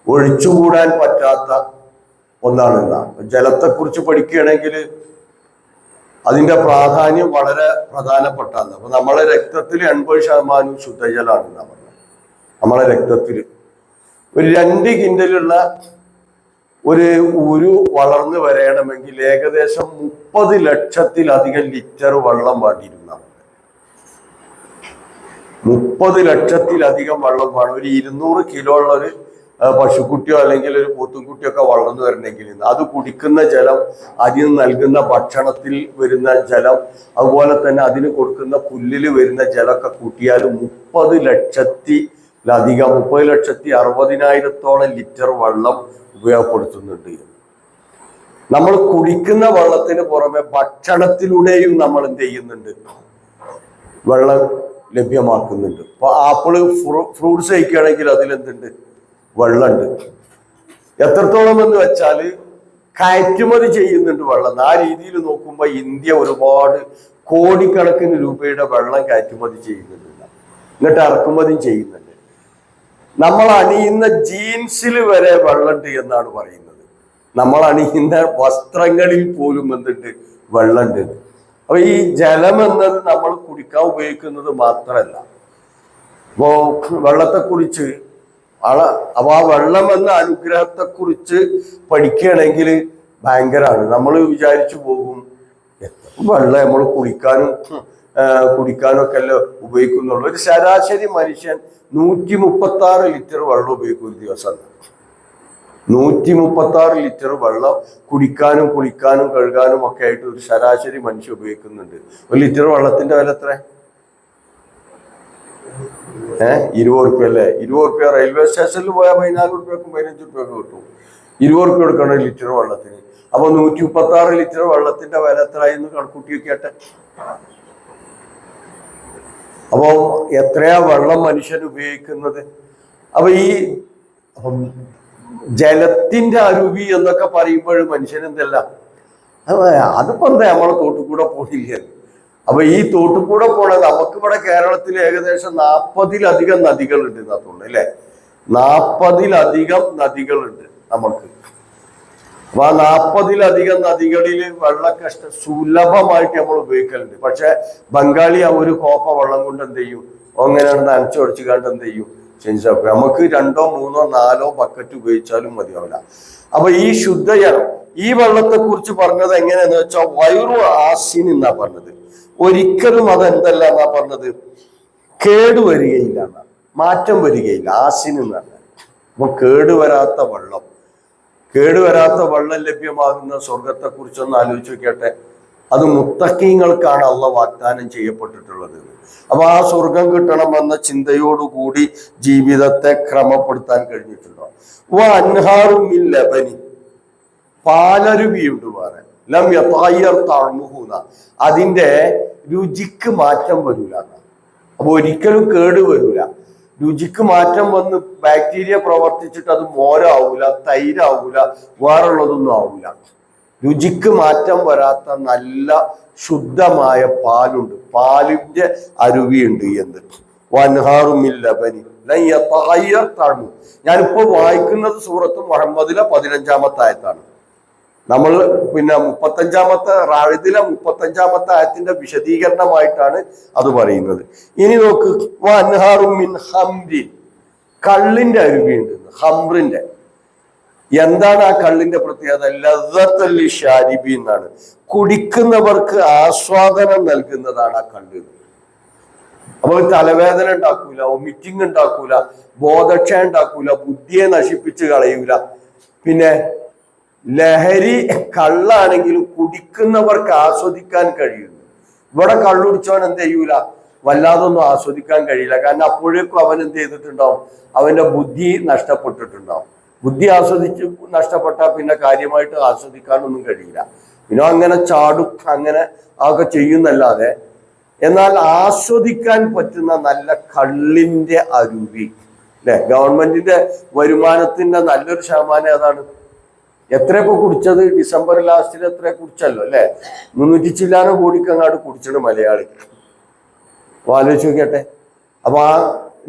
ഒഴിച്ചുകൂടാൻ പറ്റാത്ത ഒന്നാണ്. ജലത്തെക്കുറിച്ച് പഠിക്കുകയാണെങ്കിൽ അതിൻ്റെ പ്രാധാന്യം വളരെ പ്രധാനപ്പെട്ടാണ്. അപ്പൊ നമ്മളെ രക്തത്തിൽ 80% ശുദ്ധജലമാണ് എന്നാ പറഞ്ഞത്. നമ്മളെ രക്തത്തിൽ ഒരു 2 കിൻഡലുള്ള ഒരു ഉരു വളർന്നു വരണമെങ്കിൽ ഏകദേശം 30 ലക്ഷത്തിലധികം ലിറ്റർ വെള്ളം വേണ്ടിയിരുന്ന 30 ലക്ഷത്തിലധികം വെള്ളം വേണം. ഒരു 200 കിലോ ഉള്ള ഒരു പശുക്കുട്ടിയോ അല്ലെങ്കിൽ ഒരു പോത്തുംകുട്ടിയോ ഒക്കെ വളർന്നു വരണമെങ്കിൽ അത് കുടിക്കുന്ന ജലം, അതിന് നൽകുന്ന ഭക്ഷണത്തിൽ വരുന്ന ജലം, അതുപോലെ തന്നെ അതിന് കൊടുക്കുന്ന പുല്ലിൽ വരുന്ന ജലമൊക്കെ കൂട്ടിയാൽ 30 ലക്ഷത്തിലധികം 30,60,000 ലിറ്റർ വെള്ളം ഉപയോഗപ്പെടുത്തുന്നുണ്ട്. നമ്മൾ കുടിക്കുന്ന വെള്ളത്തിന് പുറമെ ഭക്ഷണത്തിലൂടെയും നമ്മൾ എന്ത് ചെയ്യുന്നുണ്ട്? വെള്ളം ലഭ്യമാക്കുന്നുണ്ട്. ഇപ്പൊ ആപ്പിള് ഫ്രൂട്ട്സ് കഴിക്കുകയാണെങ്കിൽ അതിലെന്തുണ്ട്? വെള്ളമുണ്ട്. എത്രത്തോളം എന്ന് വെച്ചാൽ കയറ്റുമതി ചെയ്യുന്നുണ്ട് വെള്ളം. ആ രീതിയിൽ നോക്കുമ്പോൾ ഇന്ത്യ ഒരുപാട് കോടിക്കണക്കിന് രൂപയുടെ വെള്ളം കയറ്റുമതി ചെയ്യുന്നുണ്ട്, എന്നിട്ട് ഇറക്കുമതിയും ചെയ്യുന്നുണ്ട്. നമ്മൾ അണിയുന്ന ജീൻസിൽ വരെ വെള്ളമുണ്ട് എന്നാണ് പറയുന്നത്. നമ്മൾ അണിയുന്ന വസ്ത്രങ്ങളിൽ പോലും എന്തുണ്ട്? വെള്ളമുണ്ട്. അപ്പൊ ഈ ജലം എന്നത് നമ്മൾ കുടിക്കാൻ ഉപയോഗിക്കുന്നത് മാത്രമല്ല. ഇപ്പോ വെള്ളത്തെക്കുറിച്ച് അപ്പൊ ആ വെള്ളം എന്ന അനുഗ്രഹത്തെക്കുറിച്ച് പഠിക്കുകയാണെങ്കിൽ ഭയങ്കരമാണ്. നമ്മൾ വിചാരിച്ചു പോകും വെള്ളം നമ്മൾ കുടിക്കാനും ഒക്കെ അല്ലേ ഉപയോഗിക്കുന്നുള്ളൂ. ഒരു ശരാശരി മനുഷ്യൻ 136 ലിറ്റർ വെള്ളം ഉപയോഗിക്കും ഒരു ദിവസം. 136 ലിറ്റർ വെള്ളം കുടിക്കാനും കുളിക്കാനും കഴുകാനും ഒക്കെ ആയിട്ട് ഒരു ശരാശരി മനുഷ്യൻ ഉപയോഗിക്കുന്നുണ്ട്. 1 ലിറ്റർ വെള്ളത്തിന്റെ വില എത്ര? 20 റുപ്യ അല്ലേ? 20 റുപ്യ റെയിൽവേ സ്റ്റേഷനിൽ പോയാൽ 14 റുപ്യക്കും 15 റുപ്യക്കും കിട്ടും. 20 റുപ്യ കൊടുക്കണം ലിറ്റർ വെള്ളത്തിന്. അപ്പൊ 136 ലിറ്റർ വെള്ളത്തിന്റെ വില എത്രയെന്ന് കണക്കൂട്ടി വെക്കട്ടെ. അപ്പൊ എത്രയാ വെള്ളം മനുഷ്യൻ ഉപയോഗിക്കുന്നത്? അപ്പൊ ഈ ജലത്തിന്റെ അരുവി എന്നൊക്കെ പറയുമ്പോഴും മനുഷ്യൻ എന്തല്ല അതിപ്പോ എന്താ നമ്മളെ തോട്ടുകൂടെ പോണില്ല. അപ്പൊ ഈ തോട്ടുകൂടെ പോണ നമുക്കിവിടെ കേരളത്തിൽ ഏകദേശം 40-ലധികം നദികളുണ്ട് എന്നാ തോന്നുന്നു അല്ലെ? 40-ലധികം നദികളുണ്ട് നമുക്ക്. അപ്പൊ ആ 40-ലധികം നദികളിൽ വെള്ളമൊക്കെ സുലഭമായിട്ട് നമ്മൾ ഉപയോഗിക്കലുണ്ട്. പക്ഷെ ബംഗാളി ആ ഒരു കോപ്പ വെള്ളം കൊണ്ട് എന്ത് ചെയ്യും? അങ്ങനെയാണ് നനച്ചുടച്ചു കണ്ട് എന്ത് ചെയ്യും? ചെഞ്ചാക്കും. നമുക്ക് 2, 3, 4 ബക്കറ്റ് ഉപയോഗിച്ചാലും മതിയാവില്ല. അപ്പൊ ഈ ശുദ്ധജലം, ഈ വെള്ളത്തെ കുറിച്ച് പറഞ്ഞത് എങ്ങനെയാന്ന് വെച്ചാൽ വൈറു ആസിൻ എന്നാ പറഞ്ഞത്. ഒരിക്കലും അതെന്തല്ല എന്നാ പറഞ്ഞത്? കേടുവരികയില്ല എന്നാ, മാറ്റം വരികയില്ല. ആസിൻ എന്ന് പറഞ്ഞാൽ അപ്പൊ കേടുവരാത്ത വെള്ളം ലഭ്യമാകുന്ന സ്വർഗത്തെ കുറിച്ചൊന്ന് ആലോചിച്ച് നോക്കട്ടെ. അത് മുത്തഖീങ്ങൾക്കാണ് അള്ളാഹ് വാഗ്ദാനം ചെയ്യപ്പെട്ടിട്ടുള്ളത്. അപ്പൊ ആ സ്വർഗം കിട്ടണമെന്ന ചിന്തയോടുകൂടി ജീവിതത്തെ ക്രമപ്പെടുത്താൻ കഴിഞ്ഞിട്ടുണ്ടോ? അൻഹാറും മിൻ ലബനി, പാലരുവിയുണ്ട് വേറെ. ലം യതഗയ്യർ തഅമുഹു, അതിന്റെ രുചിക്ക് മാറ്റം വരൂല. അപ്പൊ ഒരിക്കലും കേട് വരൂല. രുചിക്ക് മാറ്റം വന്ന് ബാക്ടീരിയ പ്രവർത്തിച്ചിട്ട് അത് മോരാവൂല, തൈരാവൂല, വേറുള്ളതൊന്നും ആവൂല. രുചിക്ക് മാറ്റം വരാത്ത നല്ല ശുദ്ധമായ പാലുണ്ട്, പാലിന്റെ അരുവിയുണ്ട്. എന്ത്? വൻഹാറും മിൻ ലബനി ലൻ യതഗയ്യർ തഅമുഹു. ഞാനിപ്പോ വായിക്കുന്നത് സൂറത്ത് മുഹമ്മദിലെ 15-ാമത്തെ ആയത്താണ്. നമ്മൾ 35-ാമത്തെ റാഇദിലെ 35-ാമത്തെ ആയത്തിന്റെ വിശദീകരണമായിട്ടാണ് അത് പറയുന്നത്. ഇനി നോക്ക്, വൻഹാറും മിൻ ഹംരിൻ, കള്ളിന്റെ അരുവിയുണ്ട്. ഹംറിന്റെ എന്താണ് ആ കള്ളിന്റെ പ്രത്യേകത? ലദ്ദത്തൽ ലിശാരിബീൻ എന്നാണ്. കുടിക്കുന്നവർക്ക് ആസ്വാദനം നൽകുന്നതാണ് ആ കള്ള്. അപ്പൊ തലവേദന ഉണ്ടാക്കൂല, വൊമിറ്റിംഗ് ഉണ്ടാക്കൂല, ബോധക്ഷയം ഉണ്ടാക്കൂല, ബുദ്ധിയെ നശിപ്പിച്ച് കളയൂല. പിന്നെ ലഹരി കള്ളാണെങ്കിലും കുടിക്കുന്നവർക്ക് ആസ്വദിക്കാൻ കഴിയുന്നു. ഇവിടെ കള്ളുടിച്ചവൻ എന്ത് ചെയ്യൂല? വല്ലാതൊന്നും ആസ്വദിക്കാൻ കഴിയില്ല. കാരണം അപ്പോഴേക്കും അവൻ എന്ത് ചെയ്തിട്ടുണ്ടാവും? അവന്റെ ബുദ്ധി നഷ്ടപ്പെട്ടിട്ടുണ്ടാവും. ബുദ്ധി നഷ്ടപ്പെട്ടാൽ പിന്നെ കാര്യമായിട്ട് ആസ്വദിക്കാനൊന്നും കഴിയില്ല. പിന്നെ അങ്ങനെ ചാടും, അങ്ങനെ അതൊക്കെ ചെയ്യുന്നല്ലാതെ. എന്നാൽ ആസ്വദിക്കാൻ പറ്റുന്ന നല്ല കള്ളിന്റെ അരുവി അല്ലെ? ഗവൺമെന്റിന്റെ വരുമാനത്തിന്റെ നല്ലൊരു ശതമാനം ഏതാണ്? എത്രയൊക്കെ കുടിച്ചത്? ഡിസംബർ ലാസ്റ്റിൽ എത്ര കുടിച്ചല്ലോ അല്ലെ? 300 ചില്ലാനം കോടിക്കങ്ങാട് കുടിച്ചത് മലയാളി. അപ്പൊ ആലോചിച്ച് നോക്കട്ടെ. അപ്പൊ ആ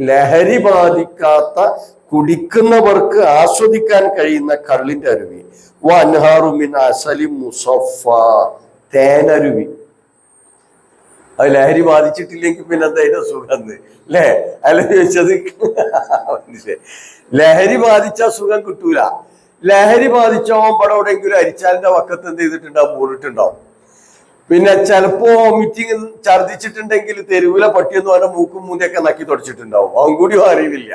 ലഹരി ബാധിക്കാത്ത കുടിക്കുന്നവർക്ക് ആസ്വദിക്കാൻ കഴിയുന്ന കള്ളിന്റെ അരുവി. വൻഹാറുമിൻ അസലി മുസഫ, തേനരുവി. അത് ലഹരി ബാധിച്ചിട്ടില്ലെങ്കിൽ പിന്നെ എന്താ സുഖം അല്ലേ? അല്ല ചോദിച്ചത്. ലഹരി ബാധിച്ച സുഖം കിട്ടൂല. ലഹരി ബാധിച്ചവൻ ഇവിടെ എവിടെയെങ്കിലും അരിച്ചാലിന്റെ വക്കത്ത് എന്ത് ചെയ്തിട്ടുണ്ടാവും? മൂടിട്ടുണ്ടാവും. പിന്നെ ചിലപ്പോ വോമിറ്റിങ് ഛർദിച്ചിട്ടുണ്ടെങ്കിൽ തെരുവിലെ പട്ടിയെന്ന് പറഞ്ഞ മൂക്കും മൂന്നിയൊക്കെ നക്കി തുടച്ചിട്ടുണ്ടാവും. അവൻ കൂടി അറിയുന്നില്ല.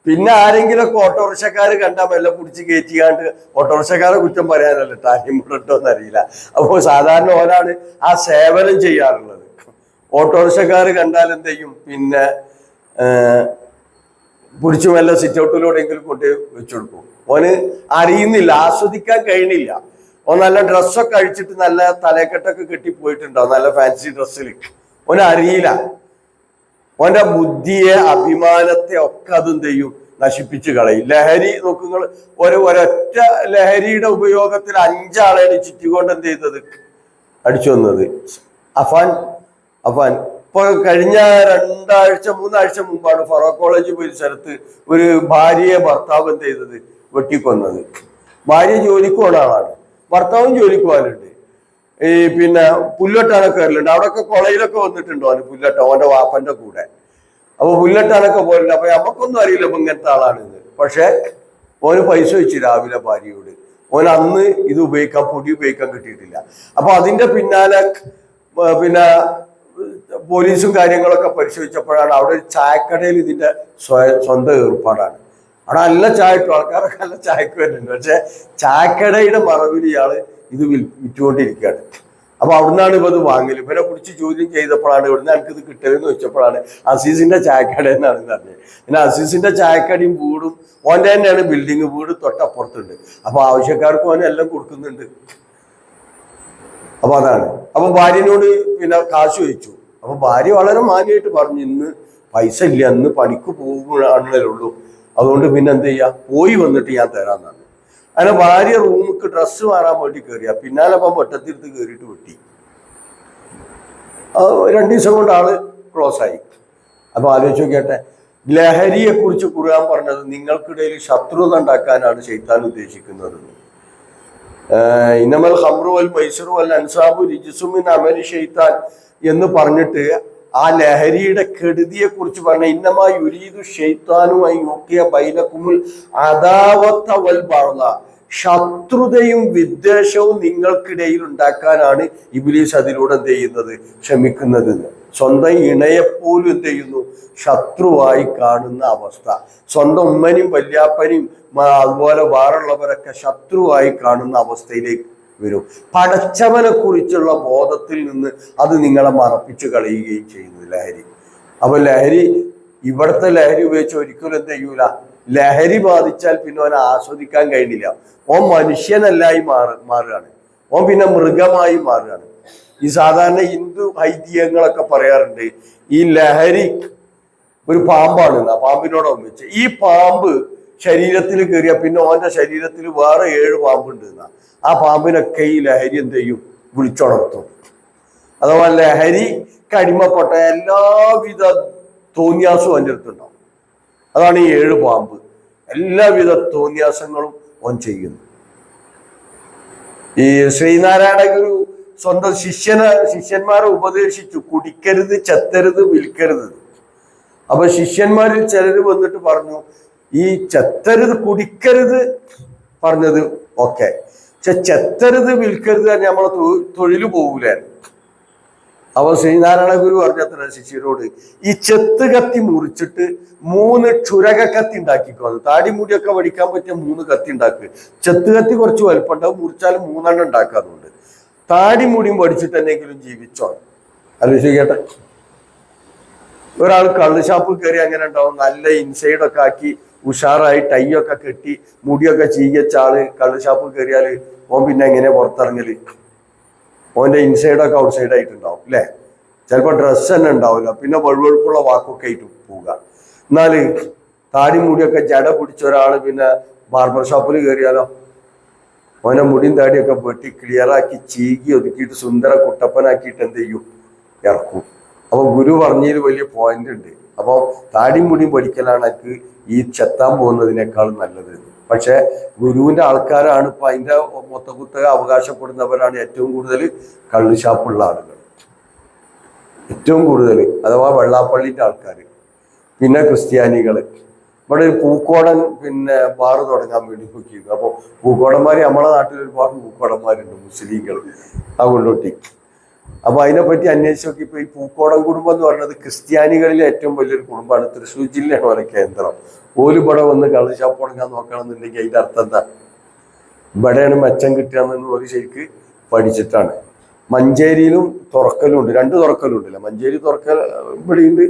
പിന്നെ ആരെങ്കിലൊക്കെ ഓട്ടോറിക്ഷക്കാർ കണ്ടാൽ മെല്ലെ പിടിച്ച് കയറ്റിയാണ്ട്, ഓട്ടോറിക്ഷക്കാരെ കുറ്റം പറയാനല്ല ടാനിമുട്ടോന്ന് അറിയില്ല. അപ്പോൾ സാധാരണ ഓരാണ് ആ സേവനം ചെയ്യാറുള്ളത്. ഓട്ടോറിക്ഷക്കാർ കണ്ടാൽ എന്ത് ചെയ്യും? പിന്നെ പിടിച്ചു മെല്ലെ സിറ്റ് ഔട്ടിലൂടെയെങ്കിലും കൊണ്ട് വെച്ചു കൊടുക്കും. ഓന് അറിയുന്നില്ല, ആസ്വദിക്കാൻ കഴിയണില്ല. ഓൻ നല്ല ഡ്രസ്സൊക്കെ അഴിച്ചിട്ട് നല്ല തലക്കെട്ടൊക്കെ കെട്ടിപ്പോയിട്ടുണ്ടാവും, നല്ല ഫാൻസി ഡ്രസ്സിൽ. ഓന് അറിയില്ല. ഓന്റെ ബുദ്ധിയെ, അഭിമാനത്തെ ഒക്കെ അതെന്ത് ചെയ്യും? നശിപ്പിച്ചു കളയും. ലഹരി നോക്കുങ്ങൾ, ഒരൊറ്റ ലഹരിയുടെ ഉപയോഗത്തിൽ 5 ആളെയാണ് ചുറ്റിക്കൊണ്ട് എന്ത് ചെയ്തത്? അടിച്ചു വന്നത്. അഫാൻ ഇപ്പൊ കഴിഞ്ഞ 2-3 ആഴ്ച മുമ്പാണ് ഫറൂഖ് കോളേജ് പരിസരത്ത് ഒരു ഭാര്യയെ ഭർത്താവ് എന്ത് ചെയ്തത്? വെട്ടിക്കൊന്നത്. ഭാര്യ ജോലിക്ക് പോണ ആളാണ്, ഭർത്താവും ജോലിക്ക് പോകാനുണ്ട്. ഈ പിന്നെ പുല്ലട്ടാനൊക്കെ വരലുണ്ട്. അവിടെയൊക്കെ കോളേജിലൊക്കെ വന്നിട്ടുണ്ടോ അവന് പുല്ലട്ട, ഓന്റെ വാപ്പന്റെ കൂടെ. അപ്പൊ പുല്ലട്ടാനൊക്കെ പോലുണ്ട്. അപ്പൊ നമുക്കൊന്നും അറിയില്ല ഇപ്പൊ ഇങ്ങനത്തെ ആളാണിത്. പക്ഷെ ഓന് പൈസ വെച്ച് രാവിലെ ഭാര്യയോട്. ഓൻ അന്ന് ഇത് ഉപയോഗിക്കാൻ, പൊടി ഉപയോഗിക്കാൻ കിട്ടിയിട്ടില്ല. അപ്പൊ അതിന്റെ പിന്നാലെ പിന്നെ പോലീസും കാര്യങ്ങളൊക്കെ പരിശോധിച്ചപ്പോഴാണ് അവിടെ ഒരു ചായക്കടയിൽ ഇതിന്റെ സ്വന്തം ഏർപ്പാടാണ്. അവിടെ നല്ല ചായ കിട്ടും, ആൾക്കാരൊക്കെ നല്ല ചായക്ക് വരുന്നുണ്ട്. പക്ഷെ ചായക്കടയുടെ മറവിൽ ഇയാള് ഇത് വിറ്റുകൊണ്ടിരിക്കുകയാണ്. അപ്പൊ അവിടുന്നാണ് ഇവ ഇത് വാങ്ങല്. ഇവരെ കുറിച്ച് ചോദ്യം ചെയ്തപ്പോഴാണ് ഇവിടുന്ന് എനിക്കിത് കിട്ടലെന്ന് വെച്ചപ്പോഴാണ് അസീസിന്റെ ചായക്കട എന്നാണ് പറഞ്ഞത്. പിന്നെ അസീസിന്റെ ചായക്കടയും വീടും ഓൻ്റെ തന്നെയാണ് ബിൽഡിങ്, വീട് തൊട്ടപ്പുറത്തുണ്ട്. അപ്പൊ ആവശ്യക്കാർക്ക് ഓനെ എല്ലാം കൊടുക്കുന്നുണ്ട്. അപ്പൊ അതാണ്. അപ്പൊ ഭാര്യനോട് പിന്നെ കാശ് ചോദിച്ചു. അപ്പൊ ഭാര്യ വളരെ മാന്യമായിട്ട് പറഞ്ഞു, ഇന്ന് പൈസ ഇല്ല, ഇന്ന് പണിക്ക് പോകുകയാണല്ലേ ഉള്ളൂ, അതുകൊണ്ട് പിന്നെ എന്ത് ചെയ്യാ, പോയി വന്നിട്ട് ഞാൻ തരാന്നാണ്. അങ്ങനെ ഭാര്യ റൂമിക്ക് ഡ്രസ്സ് മാറാൻ വേണ്ടി കയറിയ പിന്നാലെ അപ്പം വെട്ടത്തിരുത്ത് കയറിയിട്ട് വെട്ടി. 2 ദിവസം കൊണ്ട് ആള് ക്ലോസ് ആയി. അപ്പൊ ആലോചിച്ച് നോക്കിയാട്ടെ, ലഹരിയെ കുറിച്ച് ഖുർആൻ പറഞ്ഞത് നിങ്ങൾക്കിടയിൽ ശത്രുത ഉണ്ടാക്കാനാണ് ശൈത്താൻ ഉദ്ദേശിക്കുന്നത്. ഇന്നമൽ ഖംറു വൽ മൈസിറു വൽ അൻസാബു റിജ്സും മിൻ അമലി ശൈത്താൻ എന്ന് പറഞ്ഞിട്ട് ആ ലഹരിയുടെ കെടുതിയെ കുറിച്ച് പറഞ്ഞ ഇന്നമാ യുരീദു ശൈത്താനുമായി യുഖിയ ബൈനകുമുൽ അദാവത വൽ ബഗ്ള, ശത്രുതയും വിദ്വേഷവും നിങ്ങൾക്കിടയിൽ ഉണ്ടാക്കാനാണ് ഇബ്ലീസ് അതിലൂടെ എന്ത് ചെയ്യുന്നത്? ശ്രമിക്കുന്നത്. സ്വന്തം ഇണയെപ്പോലും എന്ത് ചെയ്യുന്നു? ശത്രുവായി കാണുന്ന അവസ്ഥ. സ്വന്തം ഉമ്മനെയും വല്യാപ്പനെയും അതുപോലെ വേറുള്ളവരൊക്കെ ശത്രുവായി കാണുന്ന അവസ്ഥയിലേക്ക് വരും. പടച്ചവനെ കുറിച്ചുള്ള ബോധത്തിൽ നിന്ന് അത് നിങ്ങളെ മറപ്പിച്ചു കളയുകയും ചെയ്യുന്നു ലഹരി. അപ്പൊ ലഹരി, ഇവിടുത്തെ ലഹരി ഉപയോഗിച്ച് ഒരിക്കലും എന്ത് ചെയ്യൂല, ലഹരി ബാധിച്ചാൽ പിന്നെ അവനെ ആസ്വദിക്കാൻ കഴിയുന്നില്ല. ഓൻ മനുഷ്യനല്ലായി മാറുകയാണ്, ഓൻ പിന്നെ മൃഗമായി മാറുകയാണ്. ഈ സാധാരണ ഹിന്ദു ഐതിഹ്യങ്ങളൊക്കെ പറയാറുണ്ട്, ഈ ലഹരി ഒരു പാമ്പാണ്, ആ പാമ്പിനോടൊപ്പം വെച്ച് ഈ പാമ്പ് ശരീരത്തിൽ കയറിയ പിന്നെ ഓന്റെ ശരീരത്തിൽ വേറെ 7 പാമ്പുണ്ട് എന്നാ. ആ പാമ്പിനൊക്കെ ഈ ലഹരി എന്ത് ചെയ്യും? വിളിച്ചുണർത്തും. അഥവാ ലഹരി കടിമപ്പെട്ട എല്ലാവിധ തോന്നിയാസവും അവൻ്റെ അടുത്തുണ്ടാവും. അതാണ് ഈ 7 പാമ്പ്. എല്ലാവിധ തോന്നിയാസങ്ങളും ഓൻ ചെയ്യുന്നു. ഈ ശ്രീനാരായണ ഗുരു സ്വന്തം ശിഷ്യന്മാരെ ഉപദേശിച്ചു, കുടിക്കരുത്, ചെത്തരുത്, വിൽക്കരുത്. അപ്പൊ ശിഷ്യന്മാരിൽ ചിലർ വന്നിട്ട് പറഞ്ഞു, ഈ ചെത്തരുത്, കുടിക്കരുത് പറഞ്ഞത് ഓക്കെ, പക്ഷെ ചെത്തരുത്, വിൽക്കരുത് തന്നെ നമ്മളെ തൊഴിൽ പോകൂലേ. അപ്പൊ ശ്രീനാരായണ ഗുരു പറഞ്ഞത്ര ശിഷ്യരോട്, ഈ ചെത്ത് കത്തി മുറിച്ചിട്ട് 3 ക്ഷുരക കത്തി ഉണ്ടാക്കിക്കോ. താടിമുടിയൊക്കെ വടിക്കാൻ പറ്റിയ 3 കത്തി ഉണ്ടാക്കുക. ചെത്ത് കത്തി കുറച്ച് വലുപ്പുണ്ടാവും, മുറിച്ചാലും 3 എണ്ണം ഉണ്ടാക്കാറുണ്ട്. താടിമുടിയും വടിച്ചിട്ട് എന്തെങ്കിലും ജീവിച്ചോ? ആലോചിക്കട്ടെ. ഒരാൾ കള്ള് ഷാപ്പിൽ കയറി അങ്ങനെ ഉണ്ടാവും, നല്ല ഇൻസൈഡൊക്കെ ആക്കി ഉഷാറായി ടൈയൊക്കെ കെട്ടി മുടിയൊക്കെ ചീകിച്ച ആള് കള്ള് ഷാപ്പിൽ കയറിയാൽ ഓൻ പിന്നെ എങ്ങനെ പുറത്തിറങ്ങല്? ഓൻ്റെ ഇൻസൈഡൊക്കെ ഔട്ട് സൈഡ് ആയിട്ടുണ്ടാവും അല്ലേ? ചിലപ്പോൾ ഡ്രസ്സ് തന്നെ ഉണ്ടാവില്ല, പിന്നെ വഴുവഴുപ്പുള്ള വാക്കൊക്കെ ആയിട്ട് പോവുക. എന്നാല് താടി മുടിയൊക്കെ ജട പിടിച്ച ഒരാള് പിന്നെ ബാർബർ ഷോപ്പിൽ കയറിയാലോ, ഓനെ മുടിയും താടിയൊക്കെ വെട്ടി ക്ലിയറാക്കി ചീകി ഒതുക്കിയിട്ട് സുന്ദര കുട്ടപ്പനാക്കിയിട്ട് എന്ത് ചെയ്യും? ഇറക്കും. അപ്പൊ ഗുരു പറഞ്ഞതിൽ വലിയ പോയിന്റ് ഉണ്ട്. അപ്പോൾ താടിയും മുടിയും പഠിക്കലാണ് എനിക്ക് ഈ ചെത്താൻ പോകുന്നതിനേക്കാൾ നല്ലത്. പക്ഷെ ഗുരുവിന്റെ ആൾക്കാരാണ് ഇപ്പൊ അതിന്റെ മൊത്തകുത്തക അവകാശപ്പെടുന്നവരാണ് ഏറ്റവും കൂടുതൽ കള്ളുഷാപ്പുള്ള ആളുകൾ, ഏറ്റവും കൂടുതൽ, അഥവാ വെള്ളാപ്പള്ളിന്റെ ആൾക്കാർ, പിന്നെ ക്രിസ്ത്യാനികള്. ഇവിടെ ഒരു പൂക്കോടൻ പിന്നെ ബാറ് തുടങ്ങാൻ വേണ്ടി നോക്കിയിരുന്നു. അപ്പോൾ പൂക്കോടന്മാര് നമ്മളെ നാട്ടിൽ ഒരുപാട് പൂക്കോടന്മാരുണ്ട്, മുസ്ലിങ്ങൾ, ആ കൊണ്ടോട്ടി. അപ്പൊ അതിനെപ്പറ്റി അന്വേഷിച്ച് നോക്കിയപ്പോൾ ഈ പൂക്കോടൻ കുടുംബം എന്ന് പറയുന്നത് ക്രിസ്ത്യാനികളിലെ ഏറ്റവും വലിയൊരു കുടുംബമാണ്. തൃശ്ശൂർ ജില്ലയാണ് അവരെ കേന്ദ്രം. ഓല് ഇവിടെ വന്ന് കള്ളുഷാപ്പ് തുടങ്ങാൻ നോക്കണമെന്നുണ്ടെങ്കിൽ അതിന്റെ അർത്ഥം എന്താ? ഇവിടെയാണ് മെച്ചം കിട്ടുക എന്ന് ഒരു ശരിക്ക് പഠിച്ചിട്ടാണ്. മഞ്ചേരിയിലും തുറക്കലും ഉണ്ട്, 2 തുറക്കലും ഉണ്ടല്ലോ. മഞ്ചേരി തുറക്കൽ ഇവിടെയുണ്ട്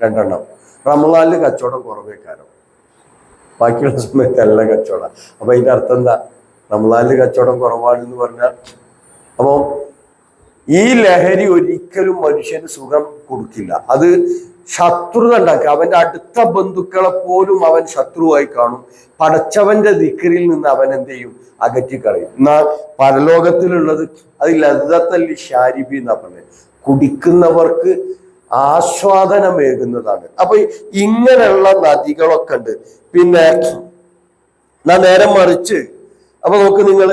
2 റമദാനിൽ കച്ചവടം കുറവേക്കാരം, ബാക്കിയുള്ള സമയത്ത് നല്ല കച്ചവടം. അപ്പൊ അതിന്റെ അർത്ഥം എന്താ? റമദാനിൽ കച്ചവടം കുറവാണെന്ന് പറഞ്ഞാൽ. അപ്പോൾ ഈ ലഹരി ഒരിക്കലും മനുഷ്യന് സുഖം കൊടുക്കില്ല. അത് ശത്രുത ഉണ്ടാക്കുക. അവന്റെ അടുത്ത ബന്ധുക്കളെ പോലും അവൻ ശത്രുവായി കാണും. പടച്ചവന്റെ ദിക്റിൽ നിന്ന് അവൻ എന്ത് ചെയ്യും? അകറ്റിക്കളയും. എന്നാൽ പരലോകത്തിലുള്ളത് അത് ലദ്ദത്തല്ലി ശാരിബി എന്നാ പറഞ്ഞത്, കുടിക്കുന്നവർക്ക് ആസ്വാദനമേകുന്നതാണ്. അപ്പൊ ഇങ്ങനെയുള്ള നദികളൊക്കെ ഉണ്ട്. പിന്നെ നേരെ മറിച്ച് അപ്പൊ നോക്ക് നിങ്ങൾ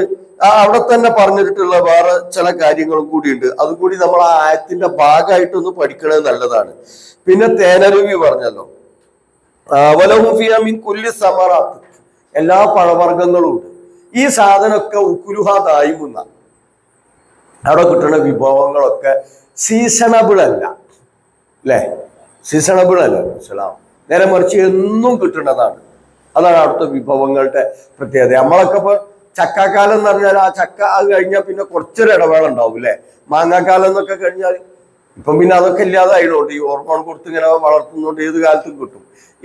അവിടെ തന്നെ പറഞ്ഞിട്ടുള്ള വേറെ ചില കാര്യങ്ങളും കൂടിയുണ്ട്. അതുകൂടി നമ്മൾ ആ ആയത്തിന്റെ ഭാഗമായിട്ടൊന്ന് പഠിക്കണത് നല്ലതാണ്. പിന്നെ തേനരുവി പറഞ്ഞല്ലോ, വലഹുഫിയ മിൻ കുല്ലി സമറാത്ത്, എല്ലാ പഴവർഗ്ഗങ്ങളും ഉണ്ട്. ഈ സാധനമൊക്കെ ഉക്കുലുഹാദായിമുന്ന, അവിടെ കിട്ടുന്ന വിഭവങ്ങളൊക്കെ സീസണബിൾ അല്ല, അല്ലേ? സീസണബിൾ അല്ല ഇസ്ലാം. നേരെ മറിച്ച് എന്നും കിട്ടുന്നതാണ്. അതാണ് അവിടുത്തെ വിഭവങ്ങളുടെ പ്രത്യേകത. നമ്മളൊക്കെ ഇപ്പൊ ചക്കാക്കാലം എന്ന് പറഞ്ഞാൽ ആ ചക്ക അത് കഴിഞ്ഞാൽ പിന്നെ കുറച്ചൊരു ഇടവേള ഉണ്ടാവും, അല്ലേ? മാങ്ങാക്കാലം എന്നൊക്കെ കഴിഞ്ഞാൽ ഇപ്പം പിന്നെ അതൊക്കെ ഇല്ലാതായതുകൊണ്ട് ഈ ഹോർമോൺ കൊടുത്ത് ഇങ്ങനെ വളർത്തുന്നതുകൊണ്ട് ഏത് കാലത്തും കിട്ടും.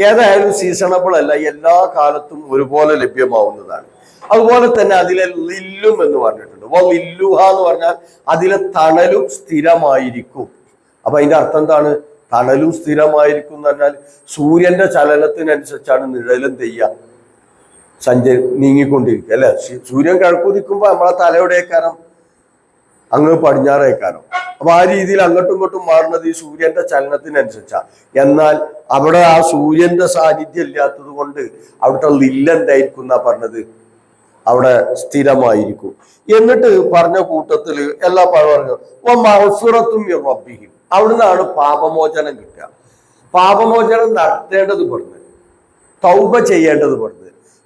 ഏതായാലും സീസണബിൾ അല്ല, എല്ലാ കാലത്തും ഒരുപോലെ ലഭ്യമാവുന്നതാണ്. അതുപോലെ തന്നെ അതിലെ ലില്ലും എന്ന് പറഞ്ഞിട്ടുണ്ട്. അപ്പോൾ ലില്ലുഹ എന്ന് പറഞ്ഞാൽ അതിലെ തണലും സ്ഥിരമായിരിക്കും. അപ്പൊ അതിന്റെ അർത്ഥം എന്താണ്? തണലും സ്ഥിരമായിരിക്കും എന്ന് പറഞ്ഞാൽ സൂര്യന്റെ ചലനത്തിനനുസരിച്ചാണ് നിഴലും തെയ്യ നീങ്ങിക്കൊണ്ടിരിക്കുക, അല്ലെ? സൂര്യൻ കിഴക്കുതിക്കുമ്പോ നമ്മളെ തലയുടെക്കാരം അങ്ങ് പടിഞ്ഞാറേക്കാരം. അപ്പൊ ആ രീതിയിൽ അങ്ങോട്ടും ഇങ്ങോട്ടും മാറുന്നത് ഈ സൂര്യന്റെ ചലനത്തിനനുസരിച്ചാണ്. എന്നാൽ അവിടെ ആ സൂര്യന്റെ സാന്നിധ്യം ഇല്ലാത്തത് കൊണ്ട് അവിടുത്തെ ലില്ലെന്തായിരിക്കും എന്നാ പറഞ്ഞത്? അവിടെ സ്ഥിരമായിരിക്കും. എന്നിട്ട് പറഞ്ഞ കൂട്ടത്തില് എല്ലാ പഴവർഗ്ഗം റബ്ബിഹിം, അവിടുന്നാണ് പാപമോചനം കിട്ടുക. പാപമോചനം നടത്തേണ്ടത് പെടുന്നത്, തൗബ ചെയ്യേണ്ടത് പെടുന്നത്.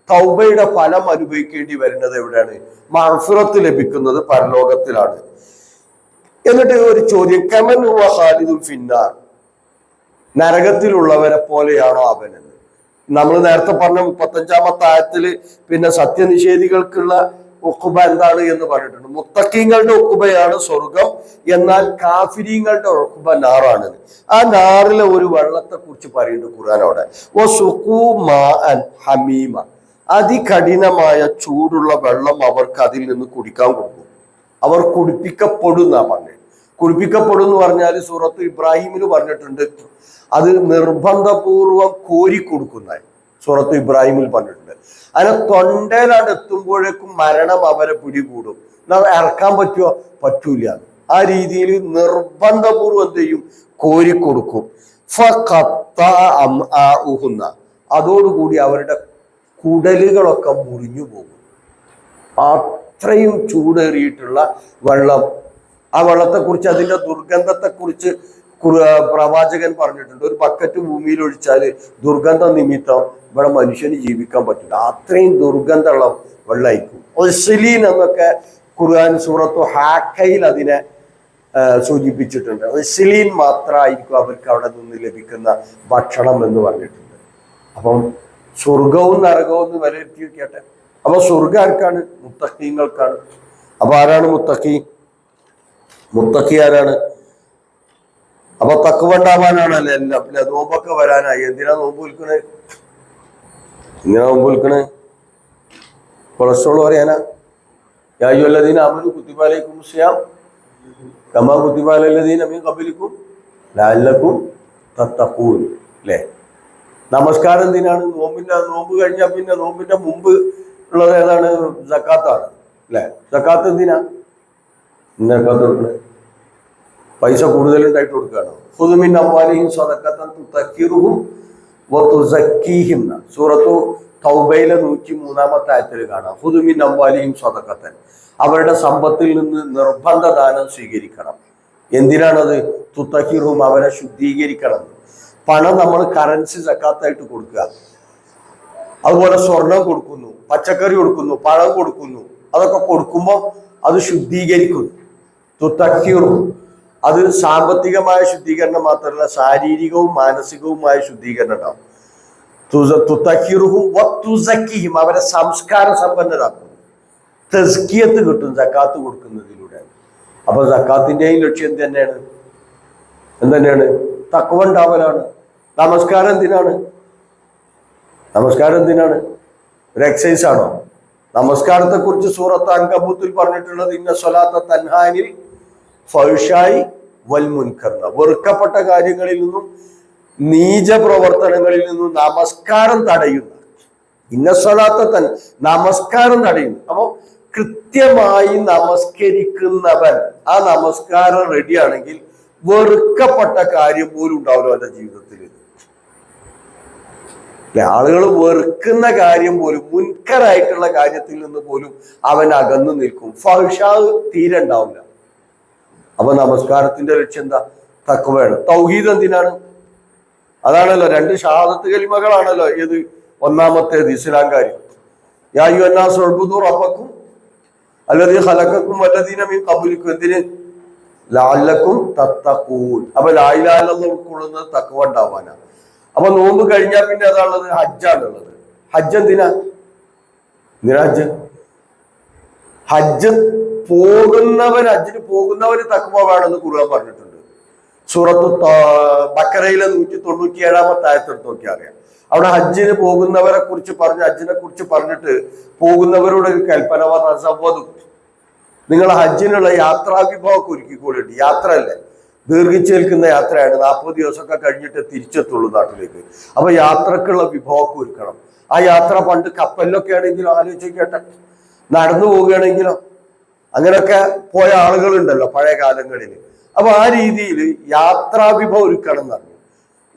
തൗബയുടെ ഫലം അനുഭവിക്കേണ്ടി വരുന്നത് എവിടെയാണ്? മഗ്ഫിറത്ത് ലഭിക്കുന്നത് പരലോകത്തിലാണ്. എന്നിട്ട് ഒരു ചോദ്യം, കമൻ ഹുവ ഖാലിദുൻ ഫിന്നാർ, നരകത്തിലുള്ളവരെ പോലെയാണോ അവനെന്ന്? നമ്മൾ നേരത്തെ പറഞ്ഞ 35-ാമത്തെ ആയത്തില് പിന്നെ സത്യനിഷേധികൾക്കുള്ള ഉഖുബ എന്താണ് എന്ന് പറഞ്ഞിട്ടുണ്ട്. മുത്തഖീങ്ങളുടെ ഉഖുബയാണ് സ്വർഗം, എന്നാൽ കാഫിരീങ്ങളുടെ ഉഖുബ നാറാണ്. ആ നാറിലെ ഒരു വെള്ളത്തെ കുറിച്ച് പറയുന്നുണ്ട് ഖുർആനോടെ, ഹമീമ, അതികഠിനമായ ചൂടുള്ള വെള്ളം അവർക്ക് അതിൽ നിന്ന് കുടിക്കാൻ കൊടുക്കും. അവർ കുടിപ്പിക്കപ്പെടും എന്നാ പറഞ്ഞത്. കുടിപ്പിക്കപ്പെടും എന്ന് പറഞ്ഞാൽ സൂറത്ത് ഇബ്രാഹിമിന് പറഞ്ഞിട്ടുണ്ട്, അത് നിർബന്ധപൂർവം കോരിക്കൊടുക്കുന്ന സൂറത്ത് ഇബ്രാഹിമിൽ പറഞ്ഞിട്ടുണ്ട്. അതിനെ തൊണ്ടയിലാണ് എത്തുമ്പോഴേക്കും മരണം അവരെ പിടികൂടും. ഇറക്കാൻ പറ്റുമോ? പറ്റൂല. ആ രീതിയിൽ നിർബന്ധപൂർവം എന്ത് ചെയ്യും? കോരിക്കൊടുക്കും. അതോടുകൂടി അവരുടെ കുടലുകളൊക്കെ മുറിഞ്ഞു പോകും. അത്രയും ചൂടേറിയിട്ടുള്ള വെള്ളം. ആ വെള്ളത്തെക്കുറിച്ച്, അതിന്റെ ദുർഗന്ധത്തെക്കുറിച്ച് പ്രവാചകൻ പറഞ്ഞിട്ടുണ്ട്. ഒരു ബക്കറ്റ് ഭൂമിയിൽ ഒഴിച്ചാൽ ദുർഗന്ധ നിമിത്തം ഇവിടെ മനുഷ്യന് ജീവിക്കാൻ പറ്റില്ല. അത്രയും ദുർഗന്ധമുള്ള വെള്ളമായിരിക്കും. ഒസ്ലീൻ എന്നൊക്കെ ഖുർആൻ സൂറത്തു ഹാക്കയിൽ അതിനെ സൂചിപ്പിച്ചിട്ടുണ്ട്. ഒസ്ലീൻ മാത്രമായിരിക്കും അവർക്ക് അവിടെ നിന്ന് ലഭിക്കുന്ന ഭക്ഷണം എന്ന് പറഞ്ഞിട്ടുണ്ട്. അപ്പം സ്വർഗവും നരകവും വിലയിരുത്തി വെക്കട്ടെ. അപ്പൊ സ്വർഗം ആർക്കാണ്? മുത്തഖീങ്ങൾക്കാണ്. അപ്പൊ ആരാണ് മുത്തഖി? മുത്തഖി ആരാണ്? അപ്പൊ തക്കുവണ്ടാവാനാണല്ലോ എല്ലാം. പിന്നെ നോമ്പൊക്കെ വരാനായി. എന്തിനാ നോമ്പ് വിൽക്കണേ? കൊളസ്ട്രോൾ പറയാനാ? യായുല്ലദീന ആമനു കുത്തിബ അലൈക്കും സിയാം കമാ കുത്തിബ അലല്ലദീന മിൻ ഖബലിക്കും ലഅല്ലക്കും തത്തഖൂൻ. അല്ലേ? നമസ്കാരം എന്തിനാണ്? നോമ്പ് കഴിഞ്ഞാൽ പിന്നെ നോമ്പിന്റെ മുമ്പ് ഉള്ളത് ഏതാണ്? സക്കാത്താണ്, അല്ലെ? സക്കാത്ത് എന്തിനാ? സക്കാത്ത് കൊടുക്കണേ? പൈസ കൂടുതലുണ്ടായിട്ട് കൊടുക്കുകയാണ്. ഖുദ് മിൻ അംവാലിഹിം സദഖത്തൻ തുതക്കിറുഹും വതുസക്കീഹിം. സൂറത്തു തൗബയിലെ 103-ാമത്തെ ആയത്തിൽ കാണാം. ഖുദ് മിൻ അംവാലിഹിം സദഖത്തൻ, അവരുടെ സമ്പത്തിൽ നിന്ന് നിർബന്ധ ദാനം സ്വീകരിക്കണം. എന്തിനാണത്? തുതക്കിറുഹും, അവരെ ശുദ്ധീകരിക്കണം. പണം നമ്മൾ കറൻസി സക്കാത്തായിട്ട് കൊടുക്കുക. അതുപോലെ സ്വർണം കൊടുക്കുന്നു, പച്ചക്കറി കൊടുക്കുന്നു, പഴം കൊടുക്കുന്നു. അതൊക്കെ കൊടുക്കുമ്പോൾ അത് ശുദ്ധീകരിക്കുന്നു. തുതക്കിറുഹും, അത് സാമ്പത്തികമായ ശുദ്ധീകരണം മാത്രമല്ല, ശാരീരികവും മാനസികവുമായ ശുദ്ധീകരണം ഉണ്ടാവും. തുതക്കിറുഹും വതുസക്കീഹിം, അവരെ സംസ്കാര സമ്പന്നരാക്കും. തസ്കിയത്ത് കിട്ടും സക്കാത്ത് കൊടുക്കുന്നതിലൂടെ. അപ്പൊ സക്കാത്തിന്റെയും ലക്ഷ്യം എന്തന്നെയാണ്? തഖ്വ ഉണ്ടാവലാണ്. നമസ്കാരം എന്തിനാണ്? ഒരു എക്സസൈസ് ആണോ? നമസ്കാരത്തെ കുറിച്ച് സൂറത്ത് അൻകബൂത്തിൽ പറഞ്ഞിട്ടുള്ളത് ഇന്ന സ്വലാത്ത തൻഹാനിൽ ഫഹ്ശായി വൽ മുൻകർ. വെറുക്കപ്പെട്ട കാര്യങ്ങളിൽ നിന്നും നീച പ്രവർത്തനങ്ങളിൽ നിന്നും നമസ്കാരം തടയുന്ന. ഇന്ന സ്വലാത്ത നമസ്കാരം തടയുന്നു. അപ്പൊ കൃത്യമായി നമസ്കരിക്കുന്നവൻ, ആ നമസ്കാരം റെഡിയാണെങ്കിൽ വെറുക്കപ്പെട്ട കാര്യം പോലും ഉണ്ടാവില്ല അവന്റെ ജീവിതത്തിൽ. ആളുകൾ വെറുക്കുന്ന കാര്യം പോലും, മുൻകറായിട്ടുള്ള കാര്യത്തിൽ നിന്ന് പോലും അവൻ അകന്നു നിൽക്കും. ഫഹ്ശാ തീരെ ഉണ്ടാവില്ല. അപ്പൊ നമസ്കാരത്തിന്റെ ലക്ഷ്യം എന്താ? തഖ്വയാണ്. തൗഹീദ് എന്തിനാണ്? അതാണല്ലോ, 2 ഷഹാദത്ത് കലിമകളാണല്ലോ. ഏത്? ഒന്നാമത്തേത് ഇസ്ലാം കാര്യം. യാ അയ്യുഹന്നാസ് ഉഅ്ബുദൂ റബ്ബക്കും അല്ലദീ ഖലഖക്കും വല്ലദീന മിൻ ഖബ്ലിക്കും. എന്തിന്? ലഅല്ലക്കും തത്തഖൂൻ. അപ്പൊ ലാ ഇലാഹ ഇല്ലല്ലാഹ് ഉൾക്കൊള്ളുന്നത് തഖ്വ ഉണ്ടാവാനാണ്. അപ്പൊ നോമ്പ് കഴിഞ്ഞാൽ പിന്നെ അതാണുള്ളത്, ഹജ്ജാണുള്ളത്. ഹജ്ജ് എന്തിനാ? ഹജ്ജ് ഹജ്ജിന് പോകുന്നവന് തഖ്വ വേണമെന്ന് ഖുർആൻ പറഞ്ഞിട്ടുണ്ട്. സൂറത്തു ബഖറയിലെ 197-ാമത്തെ ആയത്തെടുത്ത് നോക്കിയാൽ അറിയാം. അവിടെ ഹജ്ജിന് പോകുന്നവരെ കുറിച്ച് ഹജ്ജിനെ കുറിച്ച് പറഞ്ഞിട്ട് പോകുന്നവരോട് ഒരു കൽപ്പന പറഞ്ഞ, നിങ്ങൾ ഹജ്ജിനുള്ള യാത്രാവിഭവമൊക്കെ ഒരുക്കിക്കൊള്ളിട്ട്. യാത്രയല്ലേ, ദീർഘിച്ചേൽക്കുന്ന യാത്രയാണ്. 40 ദിവസമൊക്കെ കഴിഞ്ഞിട്ട് തിരിച്ചെത്തുള്ളൂ നാട്ടിലേക്ക്. അപ്പൊ യാത്രക്കുള്ള വിഭവമൊക്കെ ഒരുക്കണം. ആ യാത്ര പണ്ട് കപ്പലിലൊക്കെ ആണെങ്കിലും ആലോചിക്കട്ടെ, നടന്നു പോവുകയാണെങ്കിലോ, അങ്ങനെയൊക്കെ പോയ ആളുകളുണ്ടല്ലോ പഴയ കാലങ്ങളിൽ. അപ്പൊ ആ രീതിയിൽ യാത്രാവിഭവം ഒരുക്കണം എന്ന് പറഞ്ഞു.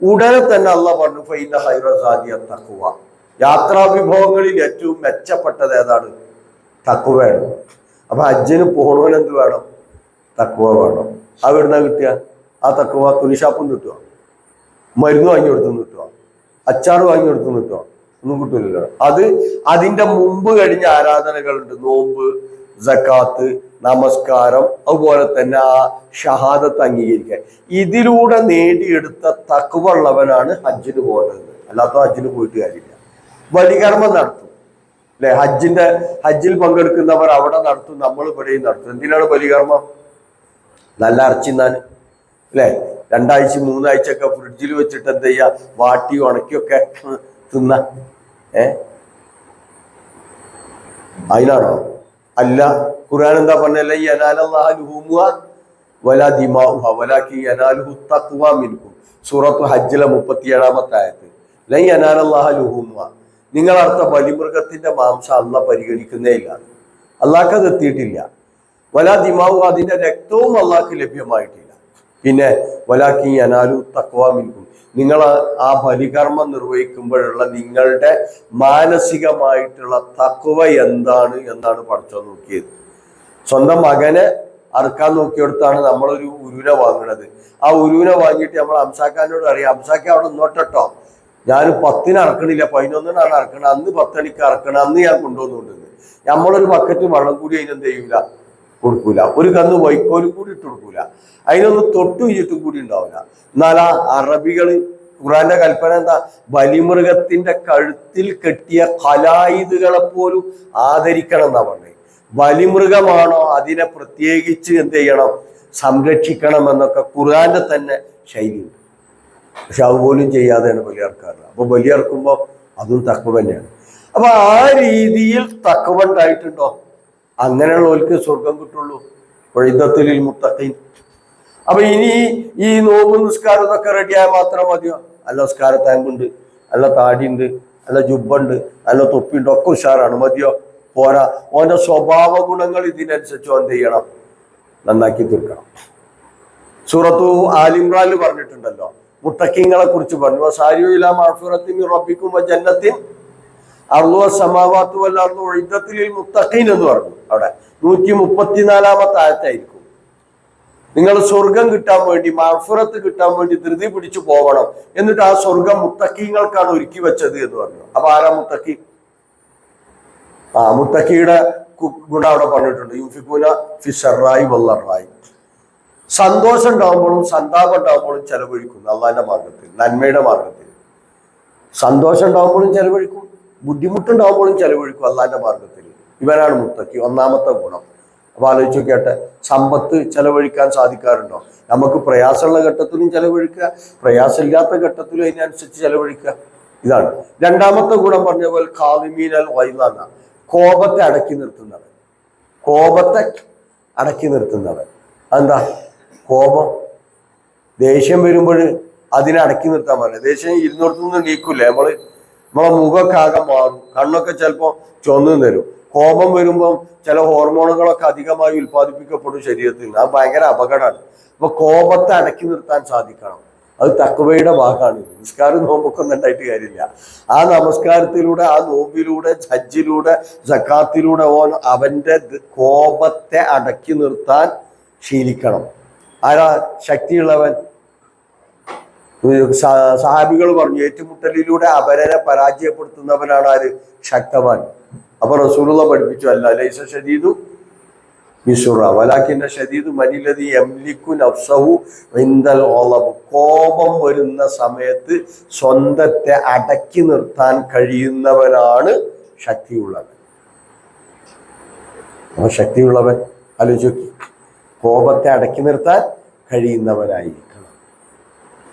ഉടനെ തന്നെ അള്ളാഹ് പറഞ്ഞു ഫൈന ഖൈറ സാദിയ തഖ്വ. യാത്രാവിഭവങ്ങളിൽ ഏറ്റവും മെച്ചപ്പെട്ടത് ഏതാണ്? തഖ്വയാണ്. അപ്പൊ ഹജ്ജിന് പോകണവൻ എന്ത് വേണം? തഖ്വ വേണം. അവിടുന്ന് കിട്ടിയ ആ തഖ്വ തുണിഷാപ്പും കിട്ടുക, മരുന്ന് വാങ്ങി കൊടുത്തുനിന്ന് കിട്ടുക, അച്ചാറ് വാങ്ങി കൊടുത്തുനിന്ന് കിട്ടുക, ഒന്നും കിട്ടൂലല്ലോ. അതിന്റെ മുമ്പ് കഴിഞ്ഞ ആരാധനകളുണ്ട്. നോമ്പ്, സക്കാത്ത്, നമസ്കാരം, അതുപോലെ തന്നെ ആ ഷഹാദത്ത് അംഗീകരിക്കാൻ. ഇതിലൂടെ നേടിയെടുത്ത തഖ്വ ഉള്ളവനാണ് ഹജ്ജിന് പോകുന്നത്. അല്ലാത്ത ഹജ്ജിന് പോയിട്ട് കാര്യമില്ല. ബലികർമ്മം നടത്തും അല്ലെ? ഹജ്ജിൽ പങ്കെടുക്കുന്നവർ അവിടെ നടത്തും, നമ്മൾ ഇവിടെയും നടത്തും. എന്തിനാണ് ബലികർമ്മം? നല്ല ഇറച്ചിന്നാൻ അല്ലെ? 2 ആഴ്ച 3 ആഴ്ചയൊക്കെ ഫ്രിഡ്ജിൽ വെച്ചിട്ട് എന്ത് ചെയ്യാ, വാട്ടി ഉണക്കിയൊക്കെ തിന്ന. അതിനാണോ? അല്ല. ഖുർആൻ എന്താ പറഞ്ഞല്ലേ? സൂറത്തു ഹജ്ജിലെ 37-ാമത്തെ ആയത്ത്. ലൻ യനാലല്ലാഹ ലുഹൂമുഹ, നിങ്ങളടുത്ത ബലിമൃഗത്തിന്റെ മാംസം അള്ളാഹ് പരിഗണിക്കുന്നേ ഇല്ല. അള്ളാഹ്ക്ക് അത് എത്തിയിട്ടില്ല. വലാ ദിമാവു, അതിന്റെ രക്തവും അള്ളാഹ്ക്ക് ലഭ്യമായിട്ടില്ല. പിന്നെ വലാക്കി യനാലു തഖ്വ മിൻകും, നിങ്ങൾ ആ ബലികർമ്മം നിർവഹിക്കുമ്പോഴുള്ള നിങ്ങളുടെ മാനസികമായിട്ടുള്ള തഖ്വ എന്താണ് എന്നാണ് പഠിച്ചോ നോക്കിയത്. സ്വന്തം മകനെ അറുക്കാൻ നോക്കിയെടുത്താണ് നമ്മളൊരു ഉരുവിനെ വാങ്ങുന്നത്. ആ ഉരുവിനെ വാങ്ങിയിട്ട് നമ്മൾ അംസാക്കാനോട് അറിയാം, അംസാക്ക അവിടെ നിന്നോട്ടോ, ഞാൻ 10-ന് അറക്കണില്ല, 11-നാണ് അറക്കണം, അന്ന് 10 മണിക്ക് അറക്കണം, അന്ന് ഞാൻ കൊണ്ടുവന്നുകൊണ്ടിരുന്നത്. നമ്മളൊരു ബക്കറ്റ് വെള്ളം കൂടി അതിനെന്ത് ചെയ്യൂല, കൊടുക്കൂല. ഒരു കന്ന് വൈക്കോലും കൂടി ഇട്ട് കൊടുക്കൂല. അതിനൊന്ന് തൊട്ടു ചുറ്റും കൂടി ഉണ്ടാവില്ല. എന്നാൽ ആ അറബികള്, ഖുർആന്റെ കൽപ്പന എന്താ? ബലിമൃഗത്തിന്റെ കഴുത്തിൽ കെട്ടിയ ഖലായിദുകളെ പോലും ആദരിക്കണം എന്നാ പറഞ്ഞത്. ബലിമൃഗമാണോ അതിനെ പ്രത്യേകിച്ച് എന്ത് ചെയ്യണം, സംരക്ഷിക്കണം എന്നൊക്കെ ഖുർആന്റെ തന്നെ ശൈലിയുണ്ട്. പക്ഷെ അതുപോലും ചെയ്യാതെയാണ് ബലിയർക്കാറ്. അപ്പൊ ബലിയർക്കുമ്പോൾ അതും തഖ്വ തന്നെയാണ്. അപ്പൊ ആ രീതിയിൽ തഖ്വ ഉണ്ടായിട്ടുണ്ടോ, അങ്ങനെയുള്ളവർക്ക് സ്വർഗം കിട്ടുള്ളൂ. ഉഇദ്ദത്തുൽ മുത്തഖീൻ. അപ്പൊ ഇനി ഈ നോമ്പ് നിസ്കാരം ഇതൊക്കെ റെഡിയായ മാത്രം മതിയോ? നല്ല നിസ്കാര താങ്കുണ്ട്, നല്ല താടിയുണ്ട്, നല്ല ജുബ്ബുണ്ട്, നല്ല തൊപ്പിയുണ്ട്, ഒക്കെ ഉഷാറാണ്, മതിയോ? പോരാ. ഓന്റെ സ്വഭാവ ഗുണങ്ങൾ ഇതിനനുസരിച്ച് എന്ത് ചെയ്യണം, നന്നാക്കി തീർക്കണം. സൂറത്തു ആലിമ്രാനിൽ പറഞ്ഞിട്ടുണ്ടല്ലോ, മുത്തഖീങ്ങളെ കുറിച്ച് പറഞ്ഞു, വസാരിഉ ഇലാ മഗ്ഫിറത്തിൻ മിർ റബ്ബിക്കും വജന്നത്തിൻ അർളുഹ സമാവാതു വൽ അർളു ഉഇദ്ദത്തുൽ ലിൽ മുത്തഖീൻ എന്ന് പറഞ്ഞു. അവിടെ 134-ാമത്തെ ആയത്തായിരിക്കും. നിങ്ങൾ സ്വർഗം കിട്ടാൻ വേണ്ടി, മഗ്ഫിറത്ത് കിട്ടാൻ വേണ്ടി ധൃതി പിടിച്ചു പോകണം, എന്നിട്ട് ആ സ്വർഗം മുത്തഖീങ്ങൾക്കാണ് ഒരുക്കി വെച്ചത് എന്ന് പറഞ്ഞു. അപ്പൊ ആരാ മുത്തഖി? മുത്തഖിയുടെ ഗുണം അവിടെ പറഞ്ഞിട്ടുണ്ട്. യുൻഫിഖൂന ഫിസ്സറായി വല്ലറായി. സന്തോഷം ഉണ്ടാകുമ്പോഴും സന്താപം ഉണ്ടാകുമ്പോഴും ചെലവഴിക്കുന്നു അള്ളാഹിന്റെ മാർഗത്തിൽ, നന്മയുടെ മാർഗത്തിൽ. സന്തോഷം ഉണ്ടാകുമ്പോഴും ചെലവഴിക്കും, ബുദ്ധിമുട്ടുണ്ടാകുമ്പോഴും ചെലവഴിക്കും അള്ളാഹിന്റെ മാർഗത്തിൽ. ഇവനാണ് മുത്തഖി. ഒന്നാമത്തെ ഗുണം. അപ്പൊ ആലോചിച്ച് നോക്കിയാട്ടെ, സമ്പത്ത് ചെലവഴിക്കാൻ സാധിക്കാറുണ്ടോ? നമുക്ക് പ്രയാസമുള്ള ഘട്ടത്തിലും ചെലവഴിക്കുക, പ്രയാസമില്ലാത്ത ഘട്ടത്തിലും അതിനനുസരിച്ച് ചെലവഴിക്കുക. ഇതാണ് രണ്ടാമത്തെ ഗുണം. പറഞ്ഞ പോലെ ഖാദിമീനൽ ഗൈള, കോപത്തെ അടക്കി നിർത്തുന്നവൻ. കോപത്തെ അടക്കി നിർത്തുന്നവൻ. അതെന്താ? കോപം, ദേഷ്യം വരുമ്പോൾ അതിനെ അടക്കി നിർത്താൻ പറഞ്ഞത്. ദേഷ്യം ഇരുന്നൂറത്തുനിന്ന് നീക്കൂലേ, നമ്മളെ മുഖമൊക്കെ ആകെ മാറും, കണ്ണൊക്കെ ചിലപ്പോൾ ചുവന്നു തരും. കോപം വരുമ്പം ചില ഹോർമോണുകളൊക്കെ അധികമായി ഉൽപ്പാദിപ്പിക്കപ്പെടും ശരീരത്തിൽ. അത് ഭയങ്കര അപകടമാണ്. അപ്പൊ കോപത്തെ അടക്കി നിർത്താൻ സാധിക്കണം. അത് തഖ്വയുടെ ഭാഗമാണ്. നിസ്കാരം നോമ്പൊക്കെ ഒന്നും ഉണ്ടായിട്ട് കാര്യമില്ല. ആ നമസ്കാരത്തിലൂടെ, ആ നോമ്പിലൂടെ, ഹജ്ജിലൂടെ, സക്കാത്തിലൂടെ അവന്റെ കോപത്തെ അടക്കി നിർത്താൻ ശീലിക്കണം. ആരാ ശക്തിയുള്ളവൻ? സഹാബികൾ പറഞ്ഞു, ഏറ്റുമുട്ടലിലൂടെ അപരനെ പരാജയപ്പെടുത്തുന്നവനാണ് ആര്? ശക്തവാൻ. അപ്പൊ റസൂലുള്ള പഠിപ്പിച്ചു, അല്ല ലൈസ ശദീദു ബിസുറ വലാകിന്ന ശദീദു മനില്ലദി യംലികു നഫ്സഹു ഇൻദൽ ഗളബ്. കോപം വരുന്ന സമയത്ത് സ്വന്തത്തെ അടക്കി നിർത്താൻ കഴിയുന്നവനാണ് ശക്തിയുള്ളവൻ. അപ്പൊ ശക്തിയുള്ളവൻ ആലോചിച്ചു, കോപത്തെ അടക്കി നിർത്താൻ കഴിയുന്നവനായിരിക്കണം.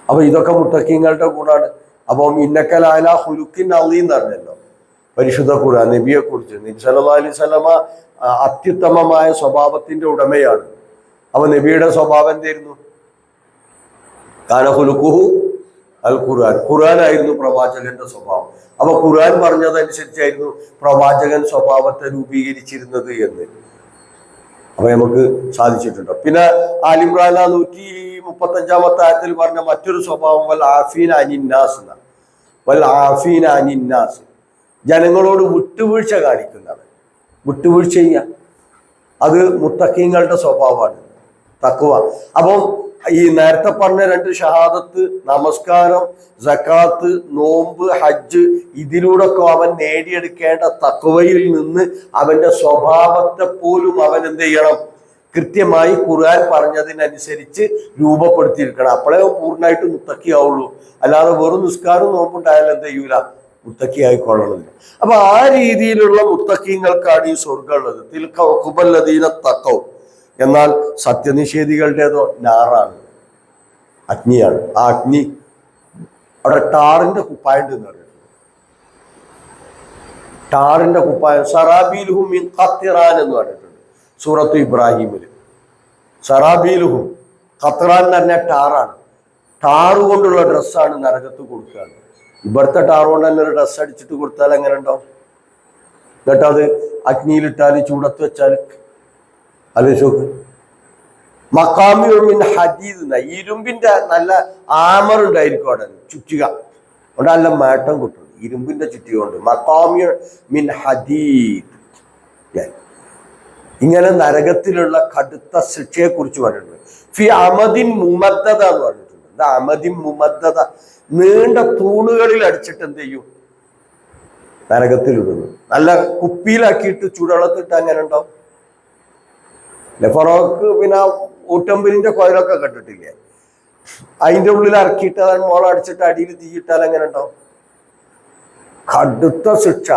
അപ്പൊ ഇതൊക്കെ മുത്തഖീങ്ങളുടെ ഗുണമാണ്. അപ്പം ഇന്നക്കലാല ഹുലുക്കിൻ അളീം എന്ന് പറഞ്ഞല്ലോ പരിശുദ്ധ ഖുർആൻ നബിയെ കുറിച്ച്. നബി സല്ലല്ലാഹു അലൈഹി വസല്ലമ അത്യുത്തമമായ സ്വഭാവത്തിന്റെ ഉടമയാണ്. അപ്പൊ നബിയുടെ സ്വഭാവം എന്തായിരുന്നു? കാന ഖുലുഖുഹു അൽ ഖുർആൻ. ഖുർആനായിരുന്നു പ്രവാചകന്റെ സ്വഭാവം. അപ്പൊ ഖുർആൻ പറഞ്ഞതനുസരിച്ചായിരുന്നു പ്രവാചകൻ സ്വഭാവത്തെ രൂപീകരിച്ചിരുന്നത് എന്ന് അപ്പൊ നമുക്ക് സാധിച്ചിട്ടുണ്ടോ? പിന്നെ ആലിമ്രാന 135-ാമത്തെ ആയത്തിൽ പറഞ്ഞ മറ്റൊരു സ്വഭാവം വൽ ആഫീന അനിന്നാസ് എന്നാണ്. വൽ ആഫീന അനിന്നാസ്, ജനങ്ങളോട് വിട്ടുവീഴ്ച കാണിക്കുന്നവൻ. വിട്ടുവീഴ്ച ചെയ്യാൻ അത് മുത്തഖീങ്ങളുടെ സ്വഭാവമാണ്, തഖ്വ. അപ്പം ഈ നേരത്തെ പറഞ്ഞ 2 ഷഹാദത്ത്, നമസ്കാരം, സക്കാത്ത്, നോമ്പ്, ഹജ്ജ്, ഇതിലൂടെയൊക്കെ അവൻ നേടിയെടുക്കേണ്ട തഖ്വയിൽ നിന്ന് അവന്റെ സ്വഭാവത്തെ പോലും അവൻ എന്ത് ചെയ്യണം? കൃത്യമായി ഖുർആൻ പറഞ്ഞതിനനുസരിച്ച് രൂപപ്പെടുത്തിയിരിക്കണം. അപ്പോഴേ പൂർണ്ണമായിട്ട് മുത്തഖിയാവുള്ളൂ. അല്ലാതെ വെറും നിസ്കാരവും നോമ്പുണ്ടായാലും എന്ത് ചെയ്യൂല? മുത്തഖിയായിക്കൊള്ളണമെന്നില്ല. അപ്പൊ ആ രീതിയിലുള്ള മുത്തഖീങ്ങൾക്കാണ് ഈ സ്വർഗ്ഗം ഉള്ളത്. തിൽക ഉഖ്ബല്ലദീന തഖൗ. എന്നാൽ സത്യനിഷേധികളുടേതോ നാറാണ്, അഗ്നിയാണ്. ആ അഗ്നി അവിടെ ടാറിന്റെ കുപ്പായുണ്ട് എന്ന് പറഞ്ഞിട്ടുണ്ട്. ടാറിന്റെ കുപ്പായം സറാബീലുഹും മിൻ ഖത്റാൻ എന്ന് പറഞ്ഞിട്ടുണ്ട് സൂറത്ത് ഇബ്രാഹിമില്. സറാബീലുഹും, ഖത്റാൻ എന്ന് പറഞ്ഞാൽ ടാറാണ്. ടാറ് കൊണ്ടുള്ള ഡ്രസ്സാണ് നരകത്ത് കൊടുക്കുകയാണ്. ഇവിടുത്തെ ടാറ് കൊണ്ട് തന്നെ ഒരു ഡ്രസ്സ് അടിച്ചിട്ട് കൊടുത്താൽ എങ്ങനെ ഉണ്ടാവും? എന്നിട്ട് അത് അഗ്നിയിലിട്ടാൽ, ചൂടത്ത് വെച്ചാൽ ആലോചിച്ചോക്ക്. മഖാമിഉ മിൻ ഹദീദ്, ഇരുമ്പിന്റെ നല്ല ആമർ ഉണ്ടായിരിക്കും അവിടെ, ചുറ്റുക അവിടെ നല്ല മേട്ടം കിട്ടും ഇരുമ്പിന്റെ ചുറ്റുക കൊണ്ട്. മഖാമിഉ മിൻ ഹദീദ്. ഇങ്ങനെ നരകത്തിലുള്ള കടുത്ത ശിക്ഷയെ കുറിച്ച് പറഞ്ഞിട്ടുണ്ട്. ഫി അമദിൻ മുമദ്ദദ എന്ന് പറഞ്ഞിട്ടുണ്ട്. എന്താ അമദിൻ മുമദ്ദദ? നീണ്ട തൂണുകളിൽ അടിച്ചിട്ട് എന്ത് ചെയ്യും? നരകത്തിലിടുന്നു. നല്ല കുപ്പിയിലാക്കിയിട്ട് ചൂടുവെള്ളത്തിട്ട് അങ്ങനെ ഉണ്ടാവും. ഫറോക്ക് പിന്നെ ഊട്ടമ്പലിന്റെ കോയിലൊക്കെ കണ്ടിട്ടില്ലേ? അതിന്റെ ഉള്ളിൽ ഇറക്കിയിട്ട് അതാണ് മോളം അടിച്ചിട്ട് അടിയിൽ തീയിട്ടാൽ എങ്ങനെ ഉണ്ടാവും? കടുത്ത ശിക്ഷ.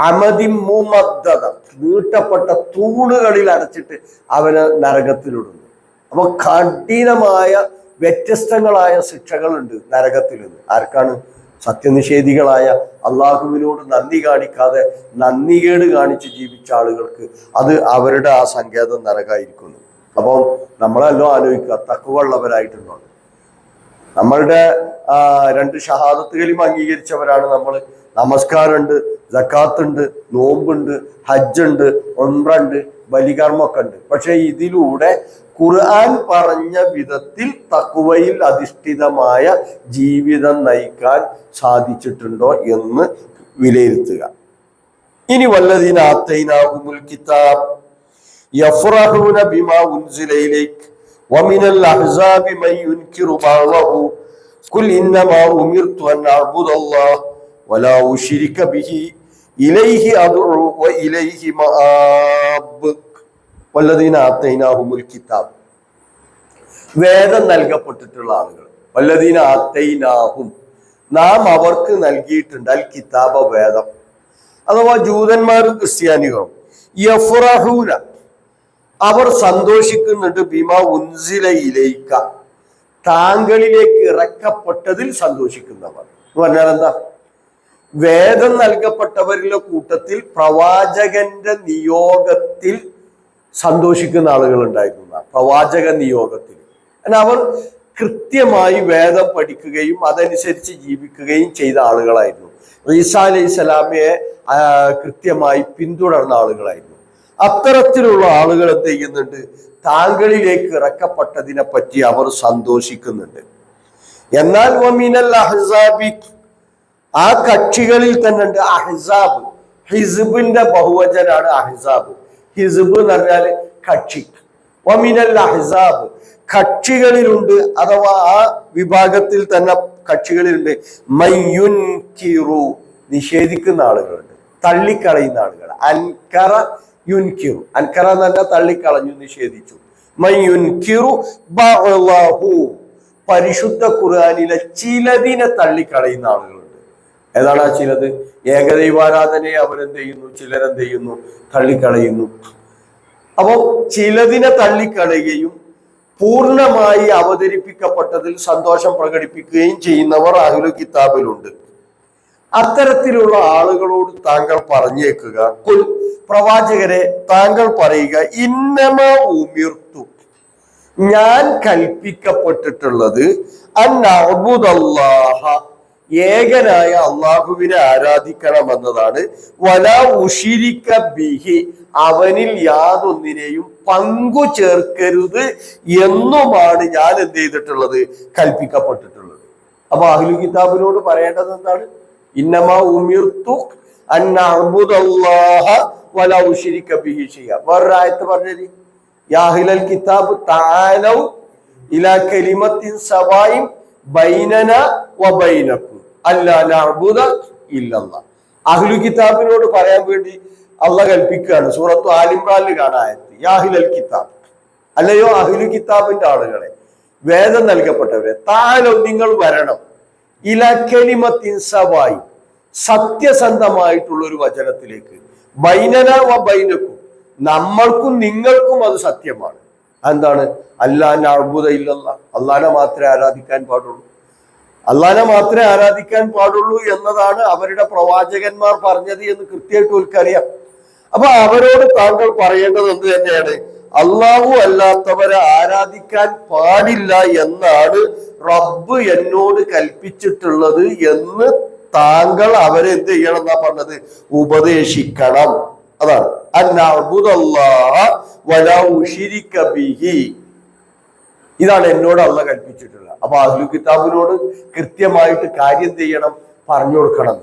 അമതിമുമദ്ദദ, നീട്ടപ്പെട്ട തൂണുകളിൽ അടച്ചിട്ട് അവന് നരകത്തിലിടുന്നു. അപ്പൊ കഠിനമായ വ്യത്യസ്തങ്ങളായ ശിക്ഷകളുണ്ട് നരകത്തിൽ നിന്ന്. ആർക്കാണ്? സത്യനിഷേധികളായ, അള്ളാഹുവിനോട് നന്ദി കാണിക്കാതെ നന്ദികേട് കാണിച്ച് ജീവിച്ച ആളുകൾക്ക് അത് അവരുടെ ആ സങ്കേതം നരകമായിരിക്കുന്നു. അപ്പം നമ്മളെല്ലാം ആലോചിക്കുക, തഖ്വ ഉള്ളവരായിട്ടുണ്ടോ? നമ്മളുടെ രണ്ട് ഷഹാദത്ത് കലിമ അംഗീകരിച്ചവരാണ് നമ്മൾ. നമസ്കാരമുണ്ട്, സക്കാത്തുണ്ട്, നോമ്പുണ്ട്, ഹജ്ജുണ്ട്, ഉംറണ്ട്, ബലികർമ്മൊക്കെ ഉണ്ട്. പക്ഷെ ഇതിലൂടെ ഖുർആൻ പറഞ്ഞ വിധത്തിൽ തഖ്വയിൽ അധിഷ്ഠിതമായ ജീവിതം നയിക്കാൻ സാധിച്ചിട്ടുണ്ടോ എന്ന് വിലയിരുത്തുക. ഇനി വല്ലദീന ആതൈനാഹുമുൽ കിതാബ് യഫ്റഹൂന ബിമാ ഉൻസില ഇലൈക വമിനൽ അഹ്സാബി മൻ യുൻകിറു ബഅദഹു ഖുൽ ഇന്നമാ ഉമിർതു അൻ അഅ്ബുദല്ലാഹ വലാ ഉശ്രിക ബിഹി ഇലൈഹി അദ്ഉ വഇലൈഹി മആബ്. വല്ലദീന ആതൈനാഹുമുൽ കിതാബ്, വേദം നൽകപ്പെട്ടിട്ടുള്ള ആളുകൾ. വല്ലദീന ആതൈനാഹും, നാം അവർക്ക് നൽകിയിട്ടുണ്ട്, അൽ കിതാബ വേദം. അഥവാ ജൂതന്മാരും ക്രിസ്ത്യാനികളും. യഫ്റഹൂന, അവർ സന്തോഷിക്കുന്നുണ്ട്, ബിമാ ഉൻസില ഇലൈക, താങ്കളിലേക്ക് ഇറക്കപ്പെട്ടതിൽ സന്തോഷിക്കുന്നവർ എന്ന് പറഞ്ഞാൽ എന്താ? വേദം നൽകപ്പെട്ടവരിലെ കൂട്ടത്തിൽ പ്രവാചകന്റെ നിയോഗത്തിൽ സന്തോഷിക്കുന്ന ആളുകൾ ഉണ്ടായിരുന്നു. പ്രവാചക നിയോഗത്തിൽ അവർ കൃത്യമായി വേദം പഠിക്കുകയും അതനുസരിച്ച് ജീവിക്കുകയും ചെയ്ത ആളുകളായിരുന്നു. ഈസാ അലൈഹി സ്വലാമയെ കൃത്യമായി പിന്തുടർന്ന ആളുകളായിരുന്നു. അത്തരത്തിലുള്ള ആളുകൾ എന്ത് ചെയ്യുന്നുണ്ട്? താങ്കളിലേക്ക് ഇറക്കപ്പെട്ടതിനെ പറ്റി അവർ സന്തോഷിക്കുന്നുണ്ട്. എന്നാൽ വമിനൽ അഹ്സാബി, ആ കക്ഷികളിൽ തന്നെ ഉണ്ട് അഹ്സാബ്. ഹിസ്ബിന്റെ ബഹുവചനാണ് അഹ്സാബ്. ഹിസ്ബ് എന്ന് പറഞ്ഞാൽ കക്ഷി. വമിനൽ അഹ്സാബ്, കക്ഷികളിലുണ്ട്, അഥവാ ആ വിഭാഗത്തിൽ തന്നെ കക്ഷികളിലുണ്ട് മയ്യുൻകിറു, നിഷേധിക്കുന്ന ആളുകളുണ്ട്, തള്ളിക്കളയുന്ന ആളുകൾ. അൻകറ യുൻകിറു, അൻകറ എന്ന് പറഞ്ഞാൽ തള്ളിക്കളഞ്ഞു, നിഷേധിച്ചു. മയ്യുൻകിറു ബഅദഹു, പരിശുദ്ധ ഖുർആനിലെ ചിലതിനെ തള്ളിക്കളയുന്ന ആളുകളുണ്ട്. ഏതാണ് ആ ചിലത്? ഏകദൈവാരാധനയെ അവരെന്ത് ചെയ്യുന്നു? ചിലരെന്ത് ചെയ്യുന്നു? തള്ളിക്കളയുന്നു. അപ്പോ ചിലതിനെ തള്ളിക്കളയുകയും പൂർണ്ണമായി അവതരിപ്പിക്കപ്പെട്ടതിൽ സന്തോഷം പ്രകടിപ്പിക്കുകയും ചെയ്യുന്നവർ അഹ്ലുൽ കിതാബിലുണ്ട്. അത്തരത്തിലുള്ള ആളുകളോട് താങ്കൾ പറഞ്ഞേക്കുക, കുൽ, പ്രവാചകരെ താങ്കൾ പറയുക, ഇന്നമാ ഉമിർത്തു, ഞാൻ കൽപ്പിക്കപ്പെട്ടിട്ടുള്ളത് അൻ അഅ്ബുദല്ലാഹ, ഏകനായ അള്ളാഹുവിനെ ആരാധിക്കണമെന്നതാണ്. വലാ ഉശ്രിക ബിഹി, അവനിൽ യാതൊന്നിനെയും പങ്കു ചേർക്കരുത് എന്നുമാണ് ഞാൻ എന്ത് ചെയ്തിട്ടുള്ളത്? കൽപ്പിക്കപ്പെട്ടിട്ടുള്ളത്. അപ്പൊ അഹ്ലുൽ കിതാബിനോട് പറയേണ്ടത് എന്താണ്? ഇന്നമാ ഉമിർത്തു അൻ അഅ്ബുദല്ലാഹ വലാ ഉശ്രിക ബിഹി ഷൈഅ. വേറൊരു ആയത്ത് പറഞ്ഞത്, യാ അഹ്ലൽ കിതാബ് തആലൗ ഇലാ കലിമത്തിൻ സവായിൻ ബൈനന വബൈനക്കും അല്ലാ നഅ്ബുദ ഇല്ലല്ലാഹ്. അഹ്ലുൽ കിതാബിനോട് പറയാൻ വേണ്ടി അള്ളാഹ് കൽപ്പിക്കുകയാണ്. സൂറത്തു ആൽ ഇംറാനിൽ കാണാൻ ആയത്ത്, യാ അഹ്ലൽ കിതാബ്, അല്ലയോ അഹ്ലുൽ കിതാബിന്റെ ആളുകളെ, വേദം നൽകപ്പെട്ടവരെ, തആലൗ, നിങ്ങൾ വരണം, ഇലാ കലിമത്തിൻ സവായി, സത്യസന്ധമായിട്ടുള്ള ഒരു വചനത്തിലേക്ക്, ബൈനന വബൈനക്കും, നമ്മൾക്കും നിങ്ങൾക്കും അത് സത്യമാണ്. എന്താണ്? അല്ലാ നഅ്ബുദ ഇല്ലല്ലാഹ്, അള്ളാഹനെ മാത്രമേ ആരാധിക്കാൻ പാടുള്ളൂ, അള്ളാഹനെ മാത്രമേ ആരാധിക്കാൻ പാടുള്ളൂ എന്നതാണ് അവരുടെ പ്രവാചകന്മാർ പറഞ്ഞത് എന്ന് കൃത്യമായിട്ട് ഓൽക്കറിയാം. അപ്പൊ അവരോട് താങ്കൾ പറയേണ്ടത് എന്ത് തന്നെയാണ്? അള്ളാഹു അല്ലാത്തവരെ ആരാധിക്കാൻ പാടില്ല എന്നാണ് റബ്ബ് എന്നോട് കൽപ്പിച്ചിട്ടുള്ളത് എന്ന് താങ്കൾ അവരെ എന്ത് ചെയ്യണം എന്നാ പറഞ്ഞത്? ഉപദേശിക്കണം. അതാണ് അന്നഅ്ബുദല്ലാഹ വലാ ഉശ്രിക ബിഹി, ഇതാണ് എന്നോട് അള്ളാഹ് കൽപ്പിച്ചിട്ടുള്ളത്. അപ്പൊ അഹ്ലുൽ കിതാബിനോട് കൃത്യമായിട്ട് കാര്യം ചെയ്യണം, പറഞ്ഞു കൊടുക്കണം.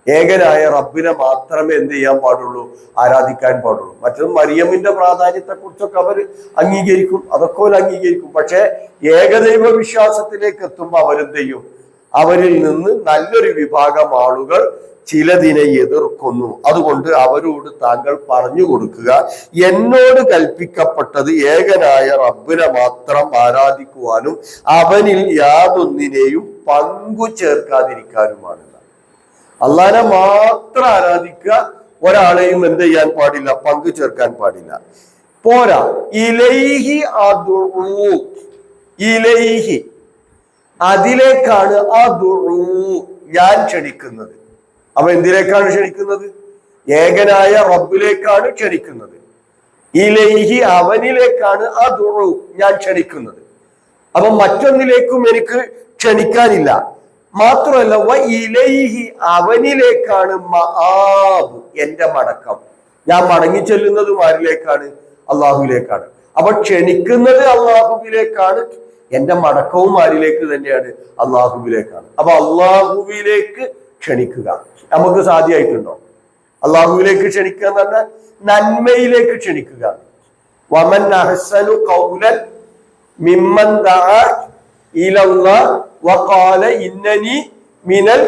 ഏകനായ റബ്ബിനെ മാത്രമേ എന്ത് ചെയ്യാൻ പാടുള്ളൂ? ആരാധിക്കാൻ പാടുള്ളൂ. മറ്റൊരു മറിയമിന്റെ പ്രാധാന്യത്തെ കുറിച്ചൊക്കെ അവർ അംഗീകരിക്കും, അതൊക്കെ അവർ അംഗീകരിക്കും. പക്ഷെ ഏകദൈവ വിശ്വാസത്തിലേക്ക് എത്തുമ്പോൾ അവരെന്ത് ചെയ്യും? അവരിൽ നിന്ന് നല്ലൊരു വിഭാഗം ആളുകൾ ചിലതിനെ എതിർക്കുന്നു. അതുകൊണ്ട് അവരോട് താങ്കൾ പറഞ്ഞു കൊടുക്കുക, എന്നോട് കൽപ്പിക്കപ്പെട്ടത് ഏകനായ റബ്ബിനെ മാത്രം ആരാധിക്കുവാനും അവനിൽ യാതൊന്നിനെയും പങ്കു ചേർക്കാതിരിക്കാനുമാണ്. അള്ളാഹനെ മാത്രം ആരാധിക്കുക, ഒരാളെയും എന്ത് ചെയ്യാൻ പാടില്ല? പങ്കു ചേർക്കാൻ പാടില്ല. പോരാ, ഇലൈഹി അദ്ഉ, ഇലൈഹി, അതിലേക്കാണ് അദ്ഉ, ഞാൻ ക്ഷണിക്കുന്നത്. അപ്പൊ എന്തിലേക്കാണ് ക്ഷണിക്കുന്നത്? ഏകനായ റബ്ബിലേക്കാണ് ക്ഷണിക്കുന്നത്. ഇലൈഹി, അവനിലേക്കാണ് അദ്ഉ, ഞാൻ ക്ഷണിക്കുന്നത്. അപ്പൊ മറ്റൊന്നിലേക്കും എനിക്ക് ക്ഷണിക്കാനില്ല. മാത്രമല്ല വ ഇലൈഹി അവനിലേക്കാണ് മആബ് എന്റെ മടക്കം. ഞാൻ മടങ്ങി ചെല്ലുന്നതും ആരിലേക്കാണ്? അള്ളാഹുവിലേക്കാണ്. അപ്പൊ ക്ഷണിക്കുന്നത് അള്ളാഹുവിലേക്കാണ്, എന്റെ മടക്കവും ആരിലേക്ക് തന്നെയാണ്? അള്ളാഹുവിലേക്കാണ്. അപ്പൊ അള്ളാഹുവിലേക്ക് ക്ഷണിക്കുക നമുക്ക് സാധ്യമായിട്ടുണ്ടോ? അള്ളാഹുവിലേക്ക് ക്ഷണിക്കുക എന്ന് പറഞ്ഞാൽ നന്മയിലേക്ക് ക്ഷണിക്കുക. വമൻ അഹ്സനു ഖൗലൻ മിമ്മൻ ദഅ ഇലല്ലാഹ് വഖാല ഇന്നനി മിനൽ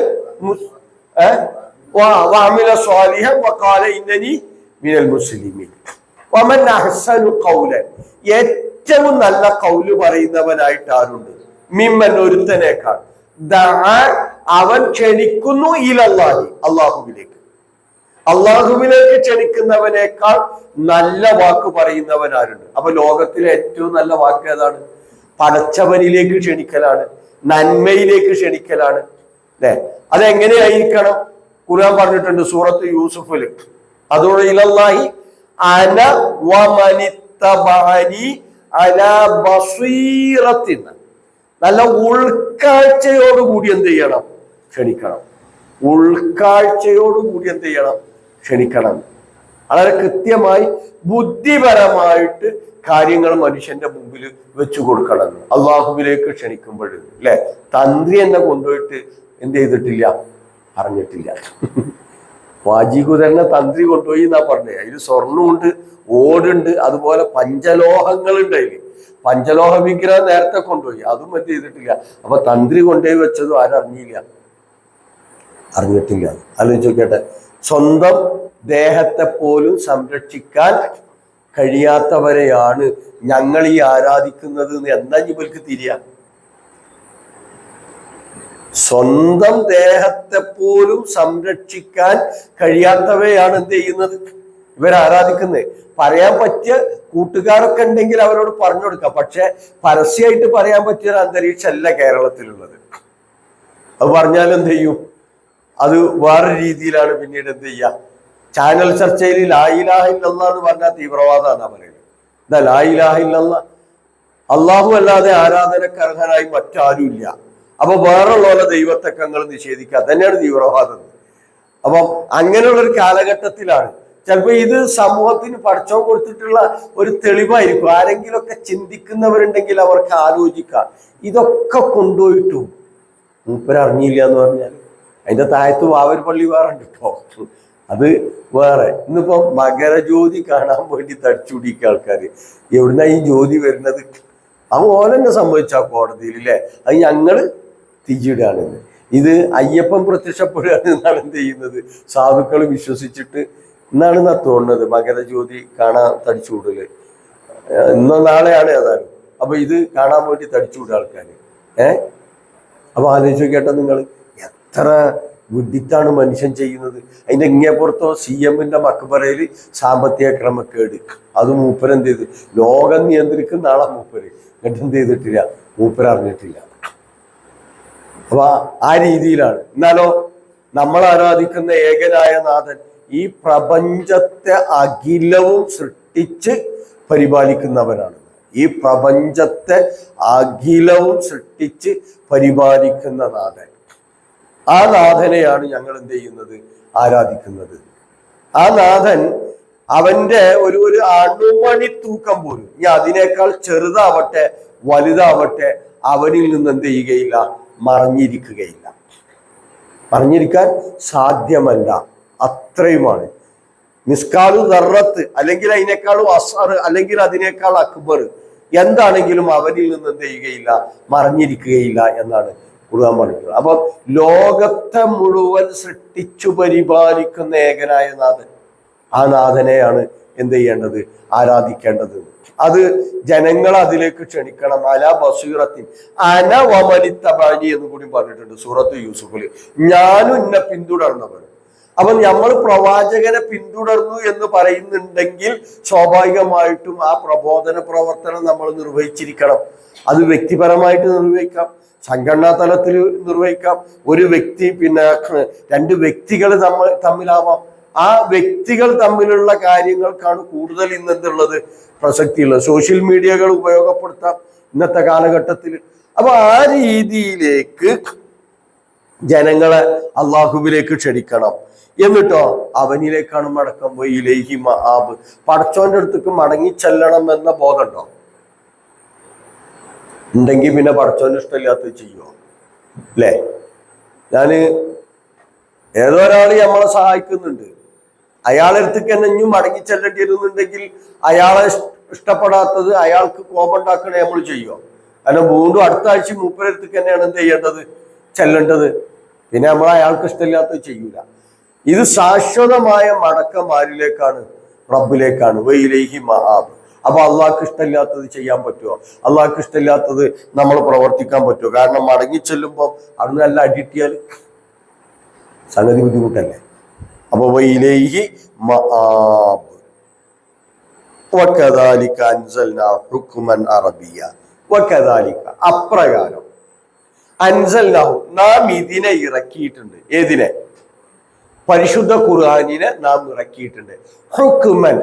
വഅമില സ്വാലിഹൻ വഖാല ഇന്നനി മിനൽ മുസ്ലിമീൻ. വമൻ അഹ്സനു ഖൗലൻ, ഏറ്റവും നല്ല കൗല് പറയുന്നവനായിട്ട് ആരുണ്ട്? മിമ്മൻ ഒരുത്തനേക്കാൾ, ദഅ അവൻ ക്ഷണിക്കുന്നു ഇലല്ലാഹി അള്ളാഹുവിലേക്ക്. അള്ളാഹുവിലേക്ക് ക്ഷണിക്കുന്നവനേക്കാൾ നല്ല വാക്ക് പറയുന്നവൻ ആരുണ്ട്? അപ്പൊ ലോകത്തിലെ ഏറ്റവും നല്ല വാക്ക് ഏതാണ്? പടച്ചവനിലേക്ക് ക്ഷണിക്കലാണ്, നന്മയിലേക്ക് ക്ഷണിക്കലാണ്. അല്ലെ? അതെങ്ങനെയായിരിക്കണം? ഖുർആൻ പറഞ്ഞിട്ടുണ്ട് സൂറത്ത് യൂസുഫില്, അതോടെ ഇലല്ലാഹി അന വമനിത്തബഅനി അലാ ബസീറത്തിൻ. നല്ല ഉൾക്കാഴ്ചയോടുകൂടി എന്ത് ചെയ്യണം? ക്ഷണിക്കണം. ഉൾക്കാഴ്ചയോടുകൂടി എന്ത് ചെയ്യണം? ക്ഷണിക്കണം. വളരെ കൃത്യമായി ബുദ്ധിപരമായിട്ട് കാര്യങ്ങൾ മനുഷ്യന്റെ മുമ്പിൽ വെച്ചു കൊടുക്കണം. അള്ളാഹുവിലേക്ക് ക്ഷണിക്കുമ്പോൾ അല്ലെ, തന്ത്രി എന്നെ കൊണ്ടുപോയിട്ട് എന്ത് ചെയ്തിട്ടില്ല? അറിഞ്ഞിട്ടില്ല. വാജികുതരനെ തന്ത്രി കൊണ്ടുപോയി എന്നാ പറഞ്ഞേ. അതിൽ സ്വർണ്ണമുണ്ട്, ഓടുണ്ട്, അതുപോലെ പഞ്ചലോഹങ്ങളുണ്ട്. അതിൽ പഞ്ചലോഹ വിഗ്രഹം നേരത്തെ കൊണ്ടുപോയി, അതും എന്ത് ചെയ്തിട്ടില്ല. അപ്പൊ തന്ത്രി കൊണ്ടുപോയി വെച്ചതും ആരറിഞ്ഞില്ല, അറിഞ്ഞിട്ടില്ല. ആലോചിച്ച് നോക്കട്ടെ, സ്വന്തം ദേഹത്തെ പോലും സംരക്ഷിക്കാൻ കഴിയാത്തവരെയാണ് ഞങ്ങൾ ഈ ആരാധിക്കുന്നത് എന്ന് എന്താ ഇവർക്ക് തിരിയാ? സ്വന്തം ദേഹത്തെ പോലും സംരക്ഷിക്കാൻ കഴിയാത്തവരെയാണ് എന്ത് ചെയ്യുന്നത്? ഇവരാരാധിക്കുന്നത്. പറയാൻ പറ്റിയ കൂട്ടുകാരൊക്കെ ഉണ്ടെങ്കിൽ അവരോട് പറഞ്ഞു കൊടുക്കാം. പക്ഷെ പരസ്യമായിട്ട് പറയാൻ പറ്റിയ ഒരു അന്തരീക്ഷമല്ല കേരളത്തിലുള്ളത്. അത് പറഞ്ഞാൽ എന്ത് ചെയ്യും? അത് വേറെ രീതിയിലാണ് പിന്നീട് എന്ത് ചെയ്യുക? ചാനൽ ചർച്ചയിൽ ലാ ഇലാഹ ഇല്ലല്ലാഹ് എന്ന് പറഞ്ഞാൽ തീവ്രവാദമാണെന്നാ പറയുന്നത്. എന്താ ലാ ഇലാഹ ഇല്ലല്ലാഹ്? അള്ളാഹു അല്ലാതെ ആരാധനക്ക് അർഹനായി മറ്റാരും ഇല്ല. അപ്പൊ വേറെയുള്ള ദൈവത്തൊക്കെ നിങ്ങൾ നിഷേധിക്കുക, തന്നെയാണ് തീവ്രവാദം. അപ്പം അങ്ങനെയുള്ളൊരു കാലഘട്ടത്തിലാണ് ചിലപ്പോ ഇത് സമൂഹത്തിന് പഠിച്ചോ കൊടുത്തിട്ടുള്ള ഒരു തെളിവായിരിക്കും. ആരെങ്കിലുമൊക്കെ ചിന്തിക്കുന്നവരുണ്ടെങ്കിൽ അവർക്ക് ആലോചിക്കാം, ഇതൊക്കെ കൊണ്ടുപോയിട്ടും മൂപ്പരറിഞ്ഞില്ല എന്ന് പറഞ്ഞാൽ അതിന്റെ താഴത്ത് വാവർ പള്ളി വേറെ ഉണ്ട് കേട്ടോ, അത് വേറെ. ഇന്നിപ്പോ മകരജ്യോതി കാണാൻ വേണ്ടി തടിച്ചുപിടിക്കുക ആൾക്കാര്. എവിടുന്ന ഈ ജ്യോതി വരുന്നത്? അവൻ ഓലെന്നെ സംഭവിച്ചാ കോടതിയിൽ അല്ലേ? അത് ഞങ്ങള് തിരിച്ചിടുകയാണെന്ന്. ഇത് അയ്യപ്പൻ പ്രത്യക്ഷപ്പെടുകയാണ് എന്നാണ് എന്ത് ചെയ്യുന്നത്? സാധുക്കൾ വിശ്വസിച്ചിട്ട് എന്നാണ് തോന്നുന്നത് മകരജ്യോതി കാണാൻ തടിച്ചുകൂടല്. ഇന്നോ നാളെയാണ് ഏതായാലും. അപ്പൊ ഇത് കാണാൻ വേണ്ടി തടിച്ചുവിടുക ആൾക്കാര്. അപ്പൊ ആലോചിച്ച് കേട്ടോ നിങ്ങൾ, എത്ര വിഡിത്താണ് മനുഷ്യൻ ചെയ്യുന്നത്. അതിന്റെ ഇങ്ങേപ്പുറത്തോ CM-ന്റെ മക്ബറയിൽ സാമ്പത്തിക ക്രമക്കേട്. അത് മൂപ്പരെന്ത് ചെയ്ത്? ലോകം നിയന്ത്രിക്കുന്ന ആളാ മൂപ്പര്. എന്നിട്ട് എന്ത് ചെയ്തിട്ടില്ല? മൂപ്പര് അറിഞ്ഞിട്ടില്ല. അപ്പൊ ആ രീതിയിലാണ്. എന്നാലോ നമ്മൾ ആരാധിക്കുന്ന ഏകനായ നാഥൻ ഈ പ്രപഞ്ചത്തെ അഖിലവും സൃഷ്ടിച്ച് പരിപാലിക്കുന്നവനാണ്. ഈ പ്രപഞ്ചത്തെ അഖിലവും സൃഷ്ടിച്ച് പരിപാലിക്കുന്ന നാഥൻ. ആ നാഥനെയാണ് ഞങ്ങൾ എന്ത് ചെയ്യുന്നത്? ആരാധിക്കുന്നത്. ആ നാഥൻ അവന്റെ ഒരു അണുമണി തൂക്കം പോലും, ഇനി അതിനേക്കാൾ ചെറുതാവട്ടെ വലുതാവട്ടെ, അവനിൽ നിന്ന് എന്ത് ചെയ്യുകയില്ല? മറഞ്ഞിരിക്കുകയില്ല. മറിഞ്ഞിരിക്കാൻ സാധ്യമല്ല. അത്രയുമാണ്. മിസ്കാലു ദർറത്ത്, അല്ലെങ്കിൽ അതിനേക്കാളും അസർ, അല്ലെങ്കിൽ അതിനേക്കാൾ അക്ബർ, എന്താണെങ്കിലും അവനിൽ നിന്ന് എന്ത് ചെയ്യുകയില്ല? മറിഞ്ഞിരിക്കുകയില്ല എന്നാണ് ഖുർആൻ പറഞ്ഞത്. അപ്പൊ ലോകത്തെ മുഴുവൻ സൃഷ്ടിച്ചു പരിപാലിക്കുന്ന ഏകനായ നാഥൻ, ആ നാഥനെയാണ് എന്ത് ചെയ്യേണ്ടത്? ആരാധിക്കേണ്ടത്. അത് ജനങ്ങൾ അതിലേക്ക് ക്ഷണിക്കണം. അലാ ബസീറത്തിൻ അന വമനിത്തബഅനി എന്ന് കൂടി പറഞ്ഞിട്ടുണ്ട് സൂറത്ത് യൂസുഫില്. ഞാനും എന്നെ പിന്തുടർന്നവർ. അപ്പൊ നമ്മൾ പ്രവാചകനെ പിന്തുടർന്നു എന്ന് പറയുന്നുണ്ടെങ്കിൽ സ്വാഭാവികമായിട്ടും ആ പ്രബോധന പ്രവർത്തനം നമ്മൾ നിർവഹിച്ചിരിക്കണം. അത് വ്യക്തിപരമായിട്ട് നിർവഹിക്കാം, സംഘടനാ തലത്തിൽ നിർവഹിക്കാം. ഒരു വ്യക്തി പിന്നെ രണ്ട് വ്യക്തികൾ തമ്മിലാവാം. ആ വ്യക്തികൾ തമ്മിലുള്ള കാര്യങ്ങൾക്കാണ് കൂടുതൽ ഇന്നെന്തുള്ളത്? പ്രസക്തിയുള്ളത്. സോഷ്യൽ മീഡിയകൾ ഉപയോഗപ്പെടുത്താം ഇന്നത്തെ കാലഘട്ടത്തിൽ. അപ്പൊ ആ രീതിയിലേക്ക് ജനങ്ങളെ അള്ളാഹുവിലേക്ക് ക്ഷണിക്കണം. എന്നിട്ടോ അവനിലേക്കാണ് മടക്കം. ഇലൈഹി മആബ്, പടച്ചോന്റെ അടുത്തേക്ക് മടങ്ങി ചെല്ലണം എന്ന ബോധമുണ്ടോ? ഉണ്ടെങ്കിൽ പിന്നെ പടച്ചോന്റെ ഇഷ്ടമില്ലാത്തത് ചെയ്യുമോ? അല്ലേ? ഞാന് ഏതോ ഒരാൾ നമ്മളെ സഹായിക്കുന്നുണ്ട്, അയാളെ അടുത്തേക്ക് തന്നെ ഇനിയും മടങ്ങി ചെല്ലേണ്ടി വരുന്നുണ്ടെങ്കിൽ അയാളെ ഇഷ്ടപ്പെടാത്തത്, അയാൾക്ക് കോപം ഉണ്ടാക്കണേ നമ്മൾ ചെയ്യുമോ? കാരണം വീണ്ടും അടുത്ത ആഴ്ച മൂപ്പരടുത്തേക്ക് തന്നെയാണ് എന്ത് ചെയ്യേണ്ടത്, ചെല്ലേണ്ടത്. പിന്നെ നമ്മൾ അയാൾക്ക് ഇഷ്ടമില്ലാത്തത് ചെയ്യൂല. ഇത് ശാശ്വതമായ മടക്കം ആരിലേക്കാണ്? റബ്ബിലേക്കാണ്. വഇലൈഹി മആബ്. അപ്പൊ അള്ളാഹ്ക്ക് ഇഷ്ടമില്ലാത്തത് ചെയ്യാൻ പറ്റുമോ? അള്ളാഹ്ക്ക് ഇഷ്ടമില്ലാത്തത് നമ്മൾ പ്രവർത്തിക്കാൻ പറ്റുമോ? കാരണം മടങ്ങി ചെല്ലുമ്പോൾ അവിടുന്ന് നല്ല അടിറ്റിയാൽ സംഗതി ബുദ്ധിമുട്ടല്ലേ? അപ്പൊ വഇലൈഹി മആബ്. വകദാലിക അൻസൽനാ ഹുക്മൻ അറബിയ്യ. വകദാലിക, അപ്രകാരം, അൻസൽനാഹു, നാം ഇതിനെ ഇറക്കിയിട്ടുണ്ട്. ഏതിനെ? പരിശുദ്ധ ഖുർആനിനെ നാം ഇറക്കിയിട്ടുണ്ട്. ഹുക്മൻ,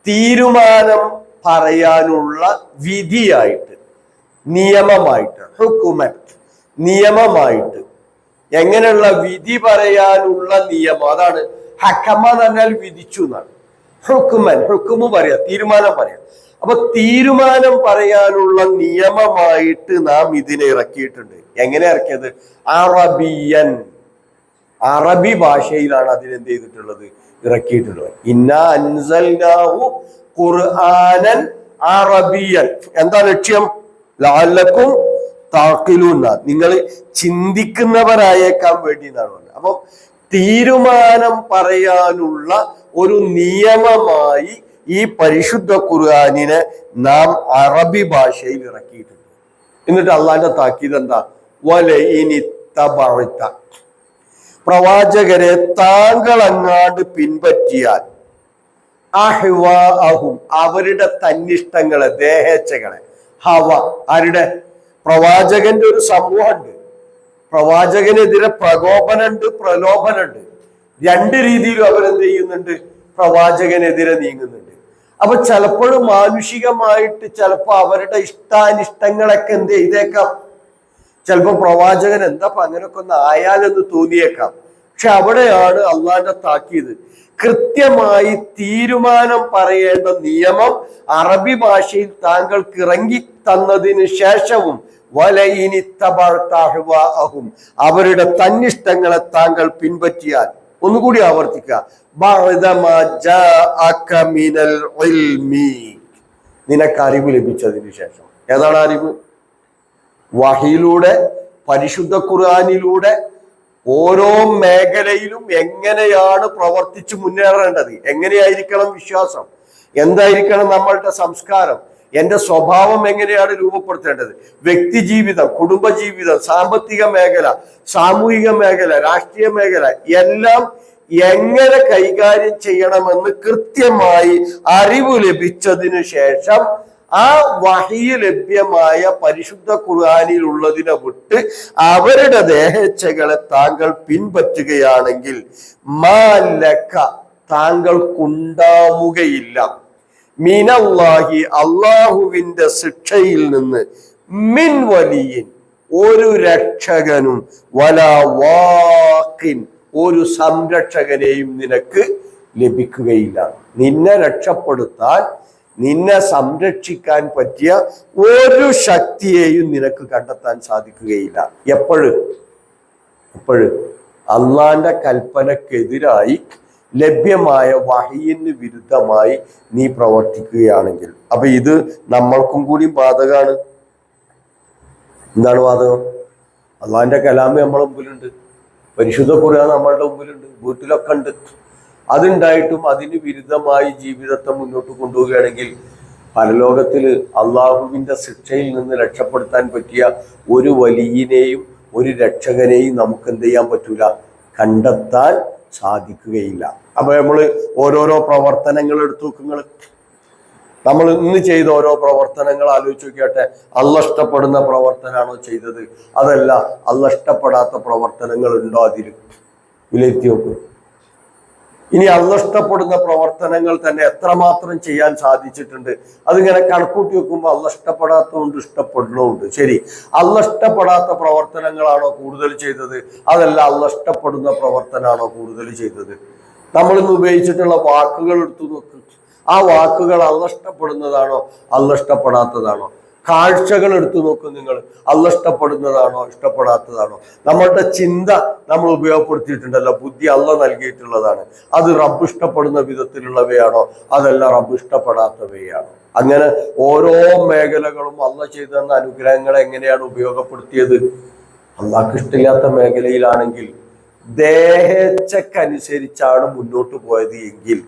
തീരുമാനം പറയാനുള്ള വിധിയായിട്ട്, നിയമമായിട്ട്. ഹുക്മൻ, നിയമമായിട്ട്. എങ്ങനെയുള്ള? വിധി പറയാനുള്ള നിയമം. അതാണ് ഹക്കമ എന്ന് പറഞ്ഞാൽ വിധിച്ചു എന്നാണ്. ഹുക്മൻ, ഹുക്കുമ് പറയാ, തീരുമാനം പറയാം. അപ്പൊ തീരുമാനം പറയാനുള്ള നിയമമായിട്ട് നാം ഇതിനെ ഇറക്കിയിട്ടുണ്ട്. എങ്ങനെ ഇറക്കിയത്? അറബിയൻ, അറബി ഭാഷയിലാണ് അതിനെന്ത് ചെയ്തിട്ടുള്ളത്? ഇറക്കിയിട്ടുള്ളത്. ഇന്നാ അൻസൽനാഹു ഖുർആനൻ അറബിയൻ. എന്താ ലക്ഷ്യം? ലഅല്ലക്കും താഖിലൂൻ, നിങ്ങൾ ചിന്തിക്കുന്നവരായേക്കാൻ വേണ്ടി എന്നാണ് പറഞ്ഞത്. അപ്പൊ തീരുമാനം പറയാനുള്ള ഒരു നിയമമായി ഈ പരിശുദ്ധ ഖുർആനിനെ നാം അറബി ഭാഷയിൽ ഇറക്കിയിട്ടുണ്ട്. എന്നിട്ട് അള്ളാന്റെ താക്കീത് എന്താ? വലഇനിത്തബഅത, പ്രവാചകരെ താങ്കൾ അങ്ങാണ്ട് പിൻപറ്റിയാൽ, അഹ്വാഅഹും, അവരുടെ തന്നിഷ്ടങ്ങളെ, ദേഹേച്ഛകളെ. ഹവ, ആരുടെ? പ്രവാചകന്റെ ഒരു സമൂഹമുണ്ട്. പ്രവാചകനെതിരെ പ്രകോപനുണ്ട്, പ്രലോഭനുണ്ട്. രണ്ട് രീതിയിലും അവരെന്ത് ചെയ്യുന്നുണ്ട്? പ്രവാചകനെതിരെ നീങ്ങുന്നുണ്ട്. അപ്പൊ ചിലപ്പോഴും മാനുഷികമായിട്ട് ചിലപ്പോ അവരുടെ ഇഷ്ടാനിഷ്ടങ്ങളൊക്കെ എന്ത് ചെയ്തേക്കാം. ചിലപ്പോ പ്രവാചകൻ എന്താ അങ്ങനെയൊക്കെ ഒന്ന് ആയാലെന്ന് തോന്നിയേക്കാം. പക്ഷെ അവിടെയാണ് അള്ളാന്റെ താക്കീത്. കൃത്യമായി തീരുമാനം പറയേണ്ട നിയമം അറബി ഭാഷയിൽ താങ്കൾക്ക് ഇറങ്ങി തന്നതിന് ശേഷവും വലഇനിത്തബഅതഹും, അവരുടെ തന്നിഷ്ടങ്ങളെ താങ്കൾ പിൻപറ്റിയാൽ. ഒന്നുകൂടി ആവർത്തിക്കുക. നിനക്ക് അറിവ് ലഭിച്ചതിന് ശേഷം. ഏതാണ് അറിവ്? വഹിയിലൂടെ, പരിശുദ്ധ ഖുർആനിലൂടെ ഓരോ മേഖലയിലും എങ്ങനെയാണ് പ്രവർത്തിച്ചു മുന്നേറേണ്ടത്, എങ്ങനെയായിരിക്കണം വിശ്വാസം, എന്തായിരിക്കണം നമ്മളുടെ സംസ്കാരം, എന്റെ സ്വഭാവം എങ്ങനെയാണ് രൂപപ്പെടുത്തേണ്ടത്, വ്യക്തി ജീവിതം, കുടുംബജീവിതം, സാമ്പത്തിക മേഖല, സാമൂഹിക മേഖല, രാഷ്ട്രീയ മേഖല, എല്ലാം എങ്ങനെ കൈകാര്യം ചെയ്യണമെന്ന് കൃത്യമായി അറിവ് ലഭിച്ചതിനു ശേഷം ആ വഹി ലഭ്യമായ പരിശുദ്ധ ഖുർആനിൽ ഉള്ളതിനെ വിട്ട് അവരുടെ ദേഹേച്ഛകളെ താങ്കൾ പിൻപറ്റുകയാണെങ്കിൽ മാലക, താങ്കൾക്കുണ്ടാവുകയില്ല, മിനല്ലാഹി, അള്ളാഹുവിന്റെ ശിക്ഷയിൽ നിന്ന്, മിൻ വലിയിൻ, ഒരു രക്ഷകനും, വലാ വാഖിൻ, ഒരു സംരക്ഷകനെയും നിനക്ക് ലഭിക്കുകയില്ല. നിന്നെ രക്ഷപ്പെടുത്താൻ, നിന്നെ സംരക്ഷിക്കാൻ പറ്റിയ ഒരു ശക്തിയെയും നിനക്ക് കണ്ടെത്താൻ സാധിക്കുകയില്ല. എപ്പോഴും അള്ളാന്റെ കൽപ്പനക്കെതിരായി ലഭ്യമായ വഹയിന് വിരുദ്ധമായി നീ പ്രവർത്തിക്കുകയാണെങ്കിൽ. അപ്പൊ ഇത് നമ്മൾക്കും കൂടി ബാധകമാണ്. എന്താണ് ബാധകം? അള്ളാന്റെ കലാമ് നമ്മളെ മുമ്പിലുണ്ട്, പരിശുദ്ധ ഖുർആൻ നമ്മളുടെ മുമ്പിലുണ്ട്, വീട്ടിലൊക്കെ ഉണ്ട്. അതുണ്ടായിട്ടും അതിന് വിരുദ്ധമായി ജീവിതത്തെ മുന്നോട്ട് കൊണ്ടുപോവുകയാണെങ്കിൽ പരലോകത്തിൽ അള്ളാഹുവിന്റെ ശിക്ഷയിൽ നിന്ന് രക്ഷപ്പെടുത്താൻ പറ്റിയ ഒരു വലിയനെയും ഒരു രക്ഷകനെയും നമുക്ക് എന്ത് ചെയ്യാൻ പറ്റൂല, കണ്ടെത്താൻ സാധിക്കുകയില്ല. അപ്പൊ നമ്മൾ ഓരോരോ പ്രവർത്തനങ്ങൾ എടുത്തു നോക്കുക. നമ്മൾ ഇന്ന് ചെയ്ത ഓരോ പ്രവർത്തനങ്ങൾ ആലോചിച്ച് നോക്കിയാട്ടെ. അള്ള ഇഷ്ടപ്പെടുന്ന പ്രവർത്തനമാണോ ചെയ്തത്? അതല്ല, അള്ള ഇഷ്ടപ്പെടാത്ത പ്രവർത്തനങ്ങൾ ഉണ്ടോ? അതിൽ വിലയിരുത്തി നോക്കും. ഇനി അള്ളാഹ് ഇഷ്ടപ്പെടുന്ന പ്രവർത്തനങ്ങൾ തന്നെ എത്രമാത്രം ചെയ്യാൻ സാധിച്ചിട്ടുണ്ട്. അതിങ്ങനെ കണക്കൂട്ടി വെക്കുമ്പോൾ അള്ളാഹ് ഇഷ്ടപ്പെടാത്തതുകൊണ്ട് ഇഷ്ടപ്പെടുന്നതുണ്ട്. ശരി, അള്ളാഹ് ഇഷ്ടപ്പെടാത്ത പ്രവർത്തനങ്ങളാണോ കൂടുതൽ ചെയ്തത്, അതല്ല അള്ളാഹ് ഇഷ്ടപ്പെടുന്ന പ്രവർത്തനമാണോ കൂടുതൽ ചെയ്തത്? നമ്മളിന്ന് ഉപയോഗിച്ചിട്ടുള്ള വാക്കുകൾ എടുത്തു നോക്ക്. ആ വാക്കുകൾ അള്ളാഹ് ഇഷ്ടപ്പെടുന്നതാണോ അള്ളാഹ് ഇഷ്ടപ്പെടാത്തതാണോ? കാഴ്ചകൾ എടുത്തു നോക്കും നിങ്ങൾ, അള്ളാഹ് ഇഷ്ടപ്പെടുന്നതാണോ ഇഷ്ടപ്പെടാത്തതാണോ? നമ്മളുടെ ചിന്ത നമ്മൾ ഉപയോഗപ്പെടുത്തിയിട്ടുണ്ടല്ലോ, ബുദ്ധി അള്ളാഹ് നൽകിയിട്ടുള്ളതാണ്. അത് റബ്ബ് ഇഷ്ടപ്പെടുന്ന വിധത്തിലുള്ളവയാണോ അതല്ല റബ്ബ് ഇഷ്ടപ്പെടാത്തവയാണോ? അങ്ങനെ ഓരോ മേഖലകളും അള്ളാഹ് ചെയ്തു തന്ന അനുഗ്രഹങ്ങളെ എങ്ങനെയാണ് ഉപയോഗപ്പെടുത്തിയത്? അള്ളാഹ്ക്ക് ഇഷ്ടമില്ലാത്ത മേഖലയിലാണെങ്കിൽ ദേഹേച്ഛക്കനുസരിച്ചാണ് മുന്നോട്ട് പോയത് എങ്കിൽ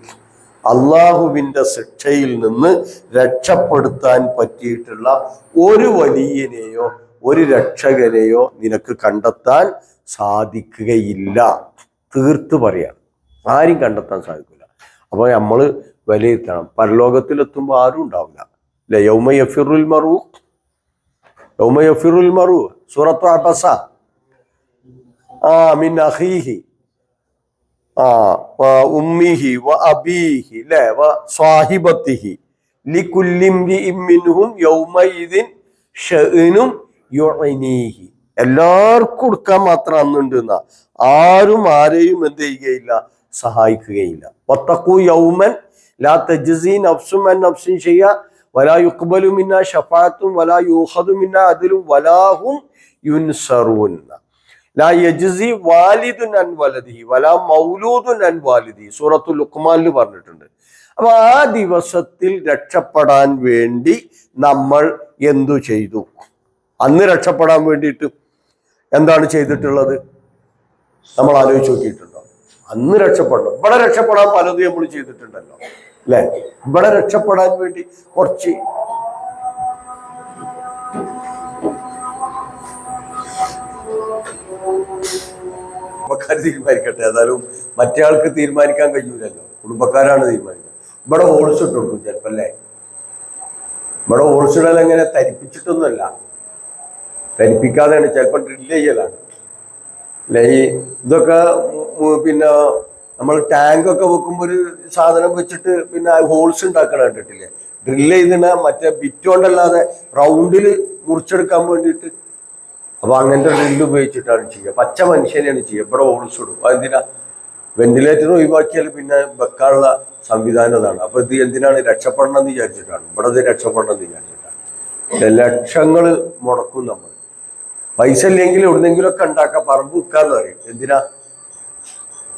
അള്ളാഹുവിന്റെ ശിക്ഷയിൽ നിന്ന് രക്ഷപ്പെടുത്താൻ പറ്റിയിട്ടുള്ള ഒരു വലിയനെയോ ഒരു രക്ഷകനെയോ നിനക്ക് കണ്ടെത്താൻ സാധിക്കുകയില്ല. തീർത്ത് പറയാണ്, ആരും കണ്ടെത്താൻ സാധിക്കില്ല. അപ്പൊ നമ്മൾ വിലയിരുത്തണം. പരലോകത്തിലെത്തുമ്പോൾ ആരും ഉണ്ടാവില്ല അല്ലെ? യൗമ യഫിറുൽ മറു സൂറത്തു അബസ മിൻ അഖീഹി ഉമ്മിഹി വ അബീഹി ലെ വ സ്വാഹിബത്തിഹി ലികുല്ലി ഇംരിഇൻ മിൻഹും യൗമഇദിൻ ശഅ്നുൻ യുഅ്നീഹി. എല്ലാവർക്കും കൊടുക്കാൻ മാത്രം അന്നുണ്ട് എന്നാ, ആരും ആരെയും എന്ത് ചെയ്യുകയില്ല, സഹായിക്കുകയില്ല. വത്തഖൂ യൗമൻ ലാ തജ്സി നഫ്സുൻ അൻ നഫ്സിൻ ശൈഅ വലാ യുഖ്ബലു മിന്നാ ശഫാഅത്തുൻ വലാ യൂഖദു മിന്നാ അദ്ലുൻ വലാ ഹും യുൻസറൂൻ. ലാ യജ്സി വാലിദുൻ അൻ വലദിഹി വലാ മൗലൂദുൻ അൻ വാലിദിഹി സൂറത്തുൽ ലുഖ്മാനിൽ പറഞ്ഞിട്ടുണ്ട്. അപ്പൊ ആ ദിവസത്തിൽ രക്ഷപ്പെടാൻ വേണ്ടി നമ്മൾ എന്തു ചെയ്തു? അന്ന് രക്ഷപ്പെടാൻ വേണ്ടിയിട്ട് എന്താണ് ചെയ്തിട്ടുള്ളത്? നമ്മൾ ആലോചിച്ച് നോക്കിയിട്ടുണ്ടോ? അന്ന് രക്ഷപ്പെടണം. ഇവിടെ രക്ഷപ്പെടാൻ പലതും നമ്മൾ ചെയ്തിട്ടുണ്ടല്ലോ അല്ലെ? ഇവിടെ രക്ഷപ്പെടാൻ വേണ്ടി കുറച്ച് കുടുംബക്കാർ തീരുമാനിക്കട്ടെ. ഏതായാലും മറ്റേ ആൾക്ക് തീരുമാനിക്കാൻ കഴിയൂലല്ലോ, കുടുംബക്കാരാണ് തീരുമാനിക്കുക. ഇവിടെ ഹോൾസ് ഇട്ട് കൊടുക്കും ചിലപ്പോ അല്ലേ? ഇവിടെ ഹോൾസ് ഇടൽ എങ്ങനെ? തരിപ്പിച്ചിട്ടൊന്നുമല്ല, തരിപ്പിക്കാതെയാണ്, ചിലപ്പോൾ ഡ്രില്ല് ചെയ്യലാണ് അല്ലെ? ഈ ഇതൊക്കെ പിന്നെ നമ്മൾ ടാങ്കൊക്കെ വെക്കുമ്പോൾ ഒരു സാധനം വെച്ചിട്ട് പിന്നെ ഹോൾസ് ഉണ്ടാക്കണം കണ്ടിട്ടില്ലേ? ഡ്രില്ല് ചെയ്തിട്ട് മറ്റേ ബിറ്റ് കൊണ്ടല്ലാതെ റൗണ്ടിൽ മുറിച്ചെടുക്കാൻ വേണ്ടിയിട്ട്. അപ്പൊ അങ്ങനത്തെ ഡ്രില്ല് ഉപയോഗിച്ചിട്ടാണ് ചെയ്യുക. പച്ച മനുഷ്യനെയാണ് ചെയ്യുക. ഇവിടെ ഹോൾസ് ഇടും. അതെന്തിനാ? വെന്റിലേറ്റർ ഒഴിവാക്കിയാൽ പിന്നെ വെക്കാനുള്ള സംവിധാനം അതാണ്. അപ്പൊ ഇത് എന്തിനാണ്? രക്ഷപ്പെടണം എന്ന് വിചാരിച്ചിട്ടാണ്. ഇവിടെ ഇത് രക്ഷപ്പെടണം എന്ന് വിചാരിച്ചിട്ടാണ്. ലക്ഷങ്ങൾ മുടക്കും നമ്മൾ. പൈസ ഇല്ലെങ്കിൽ എവിടെന്നെങ്കിലുമൊക്കെ ഉണ്ടാക്കാം, പറമ്പ് വിൽക്കാന്ന് പറയും. എന്തിനാ?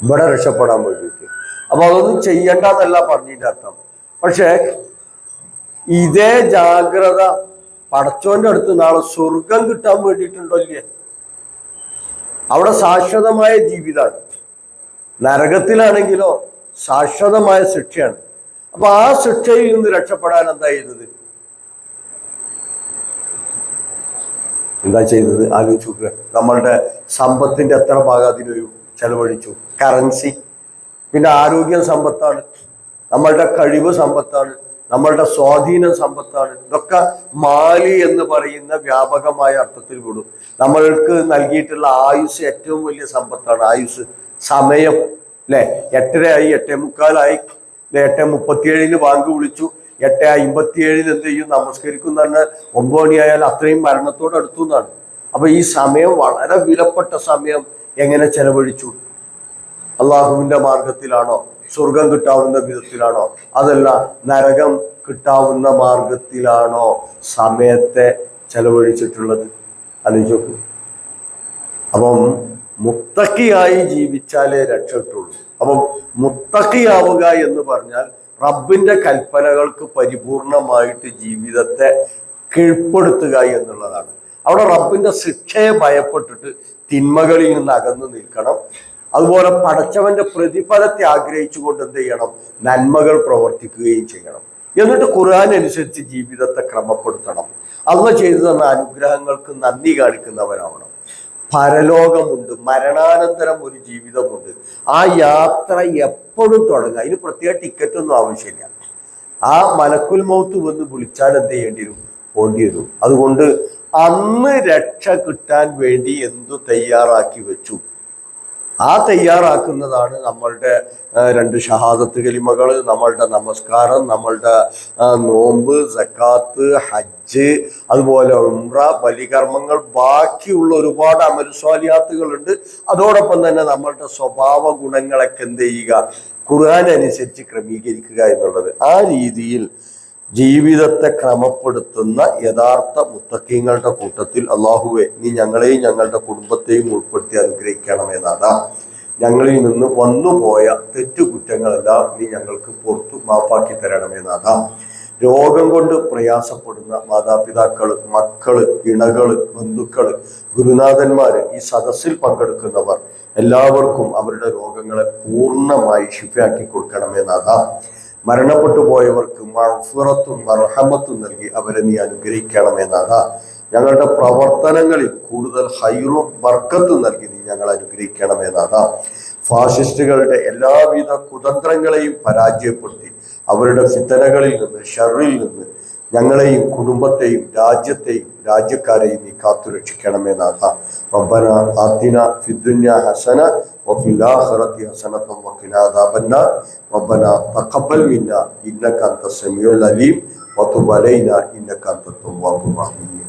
ഇവിടെ രക്ഷപ്പെടാൻ വേണ്ടിയിട്ട്. അപ്പൊ അതൊന്നും ചെയ്യണ്ടെന്നല്ല പറഞ്ഞതിന്റെ അർത്ഥം. പക്ഷെ ഇതേ ജാഗ്രത പടച്ചോന്റെ അടുത്ത് നാളെ സ്വർഗം കിട്ടാൻ വേണ്ടിയിട്ടുണ്ടോ ഇല്ലേ? അവിടെ ശാശ്വതമായ ജീവിതമാണ്. നരകത്തിലാണെങ്കിലോ ശാശ്വതമായ ശിക്ഷയാണ്. അപ്പൊ ആ ശിക്ഷയിൽ നിന്ന് രക്ഷപ്പെടാൻ എന്താ ചെയ്തത്? ആലോചിച്ചു നോക്കുക. നമ്മളുടെ സമ്പത്തിന്റെ എത്ര ഭാഗം അതിന് ചെലവഴിച്ചു? കറൻസി, പിന്നെ ആരോഗ്യം സമ്പത്താണ്, നമ്മളുടെ കഴിവ് സമ്പത്താണ്, നമ്മളുടെ സ്വാധീനം സമ്പത്താണ്. ഇതൊക്കെ മാലി എന്ന് പറയുന്ന വ്യാപകമായ അർത്ഥത്തിൽ വിടും. നമ്മൾക്ക് നൽകിയിട്ടുള്ള ആയുസ് ഏറ്റവും വലിയ സമ്പത്താണ്. ആയുസ്, സമയം അല്ലെ? 8:30 8:45 8:37 ബാങ്ക് വിളിച്ചു, 8:57 എന്ത് ചെയ്യും? നമസ്കരിക്കും എന്ന് പറഞ്ഞാൽ 9 മണിയായാൽ അത്രയും മരണത്തോട് അടുത്തു എന്നാണ്. അപ്പൊ ഈ സമയം വളരെ വിലപ്പെട്ട സമയം എങ്ങനെ ചെലവഴിച്ചു? അള്ളാഹുവിന്റെ മാർഗത്തിലാണോ? സ്വർഗം കിട്ടാവുന്ന വിധത്തിലാണോ? അതല്ല നരകം കിട്ടാവുന്ന മാർഗത്തിലാണോ സമയത്തെ ചെലവഴിച്ചിട്ടുള്ളത്? ആലോചിച്ച് നോക്കൂ. അപ്പം മുത്തക്കിയായി ജീവിച്ചാലേ രക്ഷ കിട്ടുള്ളൂ. അപ്പം മുത്തക്കിയാവുക എന്ന് പറഞ്ഞാൽ റബ്ബിന്റെ കൽപ്പനകൾക്ക് പരിപൂർണമായിട്ട് ജീവിതത്തെ കീഴ്പ്പെടുത്തുക എന്നുള്ളതാണ്. അവിടെ റബ്ബിന്റെ ശിക്ഷയെ ഭയപ്പെട്ടിട്ട് തിന്മകളിൽ നിന്ന് അകന്നു നിൽക്കണം. അതുപോലെ പടച്ചവന്റെ പ്രതിഫലത്തെ ആഗ്രഹിച്ചുകൊണ്ട് എന്ത് ചെയ്യണം? നന്മകൾ പ്രവർത്തിക്കുകയും ചെയ്യണം. എന്നിട്ട് ഖുർആൻ അനുസരിച്ച് ജീവിതത്തെ ക്രമപ്പെടുത്തണം. അള്ളാഹ് ചെയ്തു തന്ന അനുഗ്രഹങ്ങൾക്ക് നന്ദി കാണിക്കുന്നവരാവണം. പരലോകമുണ്ട്, മരണാനന്തരം ഒരു ജീവിതമുണ്ട്. ആ യാത്ര എപ്പോഴും തുടങ്ങുക. അതിന് പ്രത്യേക ടിക്കറ്റൊന്നും ആവശ്യമില്ല. ആ മലക്കുൽ മൗത്ത് വന്ന് വിളിച്ചാൽ എന്ത് ചെയ്യേണ്ടി വരും? പോണ്ടി വരും. അതുകൊണ്ട് അന്ന് രക്ഷ കിട്ടാൻ വേണ്ടി എന്തു തയ്യാറാക്കി വെച്ചു? ആ തയ്യാറാക്കുന്നതാണ് നമ്മളുടെ രണ്ട് ഷഹാദത്ത് കലിമകൾ, നമ്മളുടെ നമസ്കാരം, നമ്മളുടെ നോമ്പ്, സക്കാത്ത്, ഹജ്ജ്, അതുപോലെ ഉംറ, ബലികർമ്മങ്ങൾ, ബാക്കിയുള്ള ഒരുപാട് അമൽസ്വാലിയാത്തുകളുണ്ട്. അതോടൊപ്പം തന്നെ നമ്മളുടെ സ്വഭാവ ഗുണങ്ങളൊക്കെ എന്ത് ചെയ്യുക, ഖുർആൻ അനുസരിച്ച് ക്രമീകരിക്കുക എന്നുള്ളത്. ആ രീതിയിൽ ജീവിതത്തെ ക്രമപ്പെടുത്തുന്ന യഥാർത്ഥ മുത്തഖീങ്ങളുടെ കൂട്ടത്തിൽ അള്ളാഹുവെ നീ ഞങ്ങളെയും ഞങ്ങളുടെ കുടുംബത്തെയും ഉൾപ്പെടുത്തി അനുഗ്രഹിക്കണമെന്നാണ്. ഞങ്ങളിൽ നിന്ന് വന്നുപോയ തെറ്റുകുറ്റങ്ങളെല്ലാം നീ ഞങ്ങൾക്ക് പുറത്തു മാപ്പാക്കി തരണമെന്നാണ്. രോഗം കൊണ്ട് പ്രയാസപ്പെടുന്ന മാതാപിതാക്കള്, മക്കള്, ഇണകള്, ബന്ധുക്കള്, ഗുരുനാഥന്മാര്, ഈ സദസ്സിൽ പങ്കെടുക്കുന്നവർ എല്ലാവർക്കും അവരുടെ രോഗങ്ങളെ പൂർണ്ണമായി ശിഫയാക്കി കൊടുക്കണമെന്നാണ്. മരണപ്പെട്ടു പോയവർക്ക് മഗ്ഫിറത്തും മർഹമത്തും നൽകി അവരെ നീ അനുഗ്രഹിക്കണമെന്നാണ്. ഞങ്ങളുടെ പ്രവർത്തനങ്ങളിൽ കൂടുതൽ ഹൈറും ബർക്കത്തും നൽകി നീ ഞങ്ങൾ അനുഗ്രഹിക്കണമെന്നാണ്. ഫാഷിസ്റ്റുകളുടെ എല്ലാവിധ കുതന്ത്രങ്ങളെയും പരാജയപ്പെടുത്തി അവരുടെ ഫിത്തനകളിൽ നിന്ന്, ഷർറിൽ നിന്ന് ഞങ്ങളെയും കുടുംബത്തെയും രാജ്യത്തെയും രാജ്യക്കാരെയും നീ കാത്തുരക്ഷിക്കണമെന്നാണ്. റബ്ബന ആതിന ഫിദ്ദുനിയ ഹസന വഫിൽ ആഖിറതി ഹസനത വഖിനാ അദാബന്നാർ. റബ്ബന തഖബ്ബൽ മിന്നാ ഇന്നക അൻതസ് സമീഉൽ അലീം വതുബ് അലൈനാ ഇന്നക അൻതത് തവ്വാബുർ റഹീം.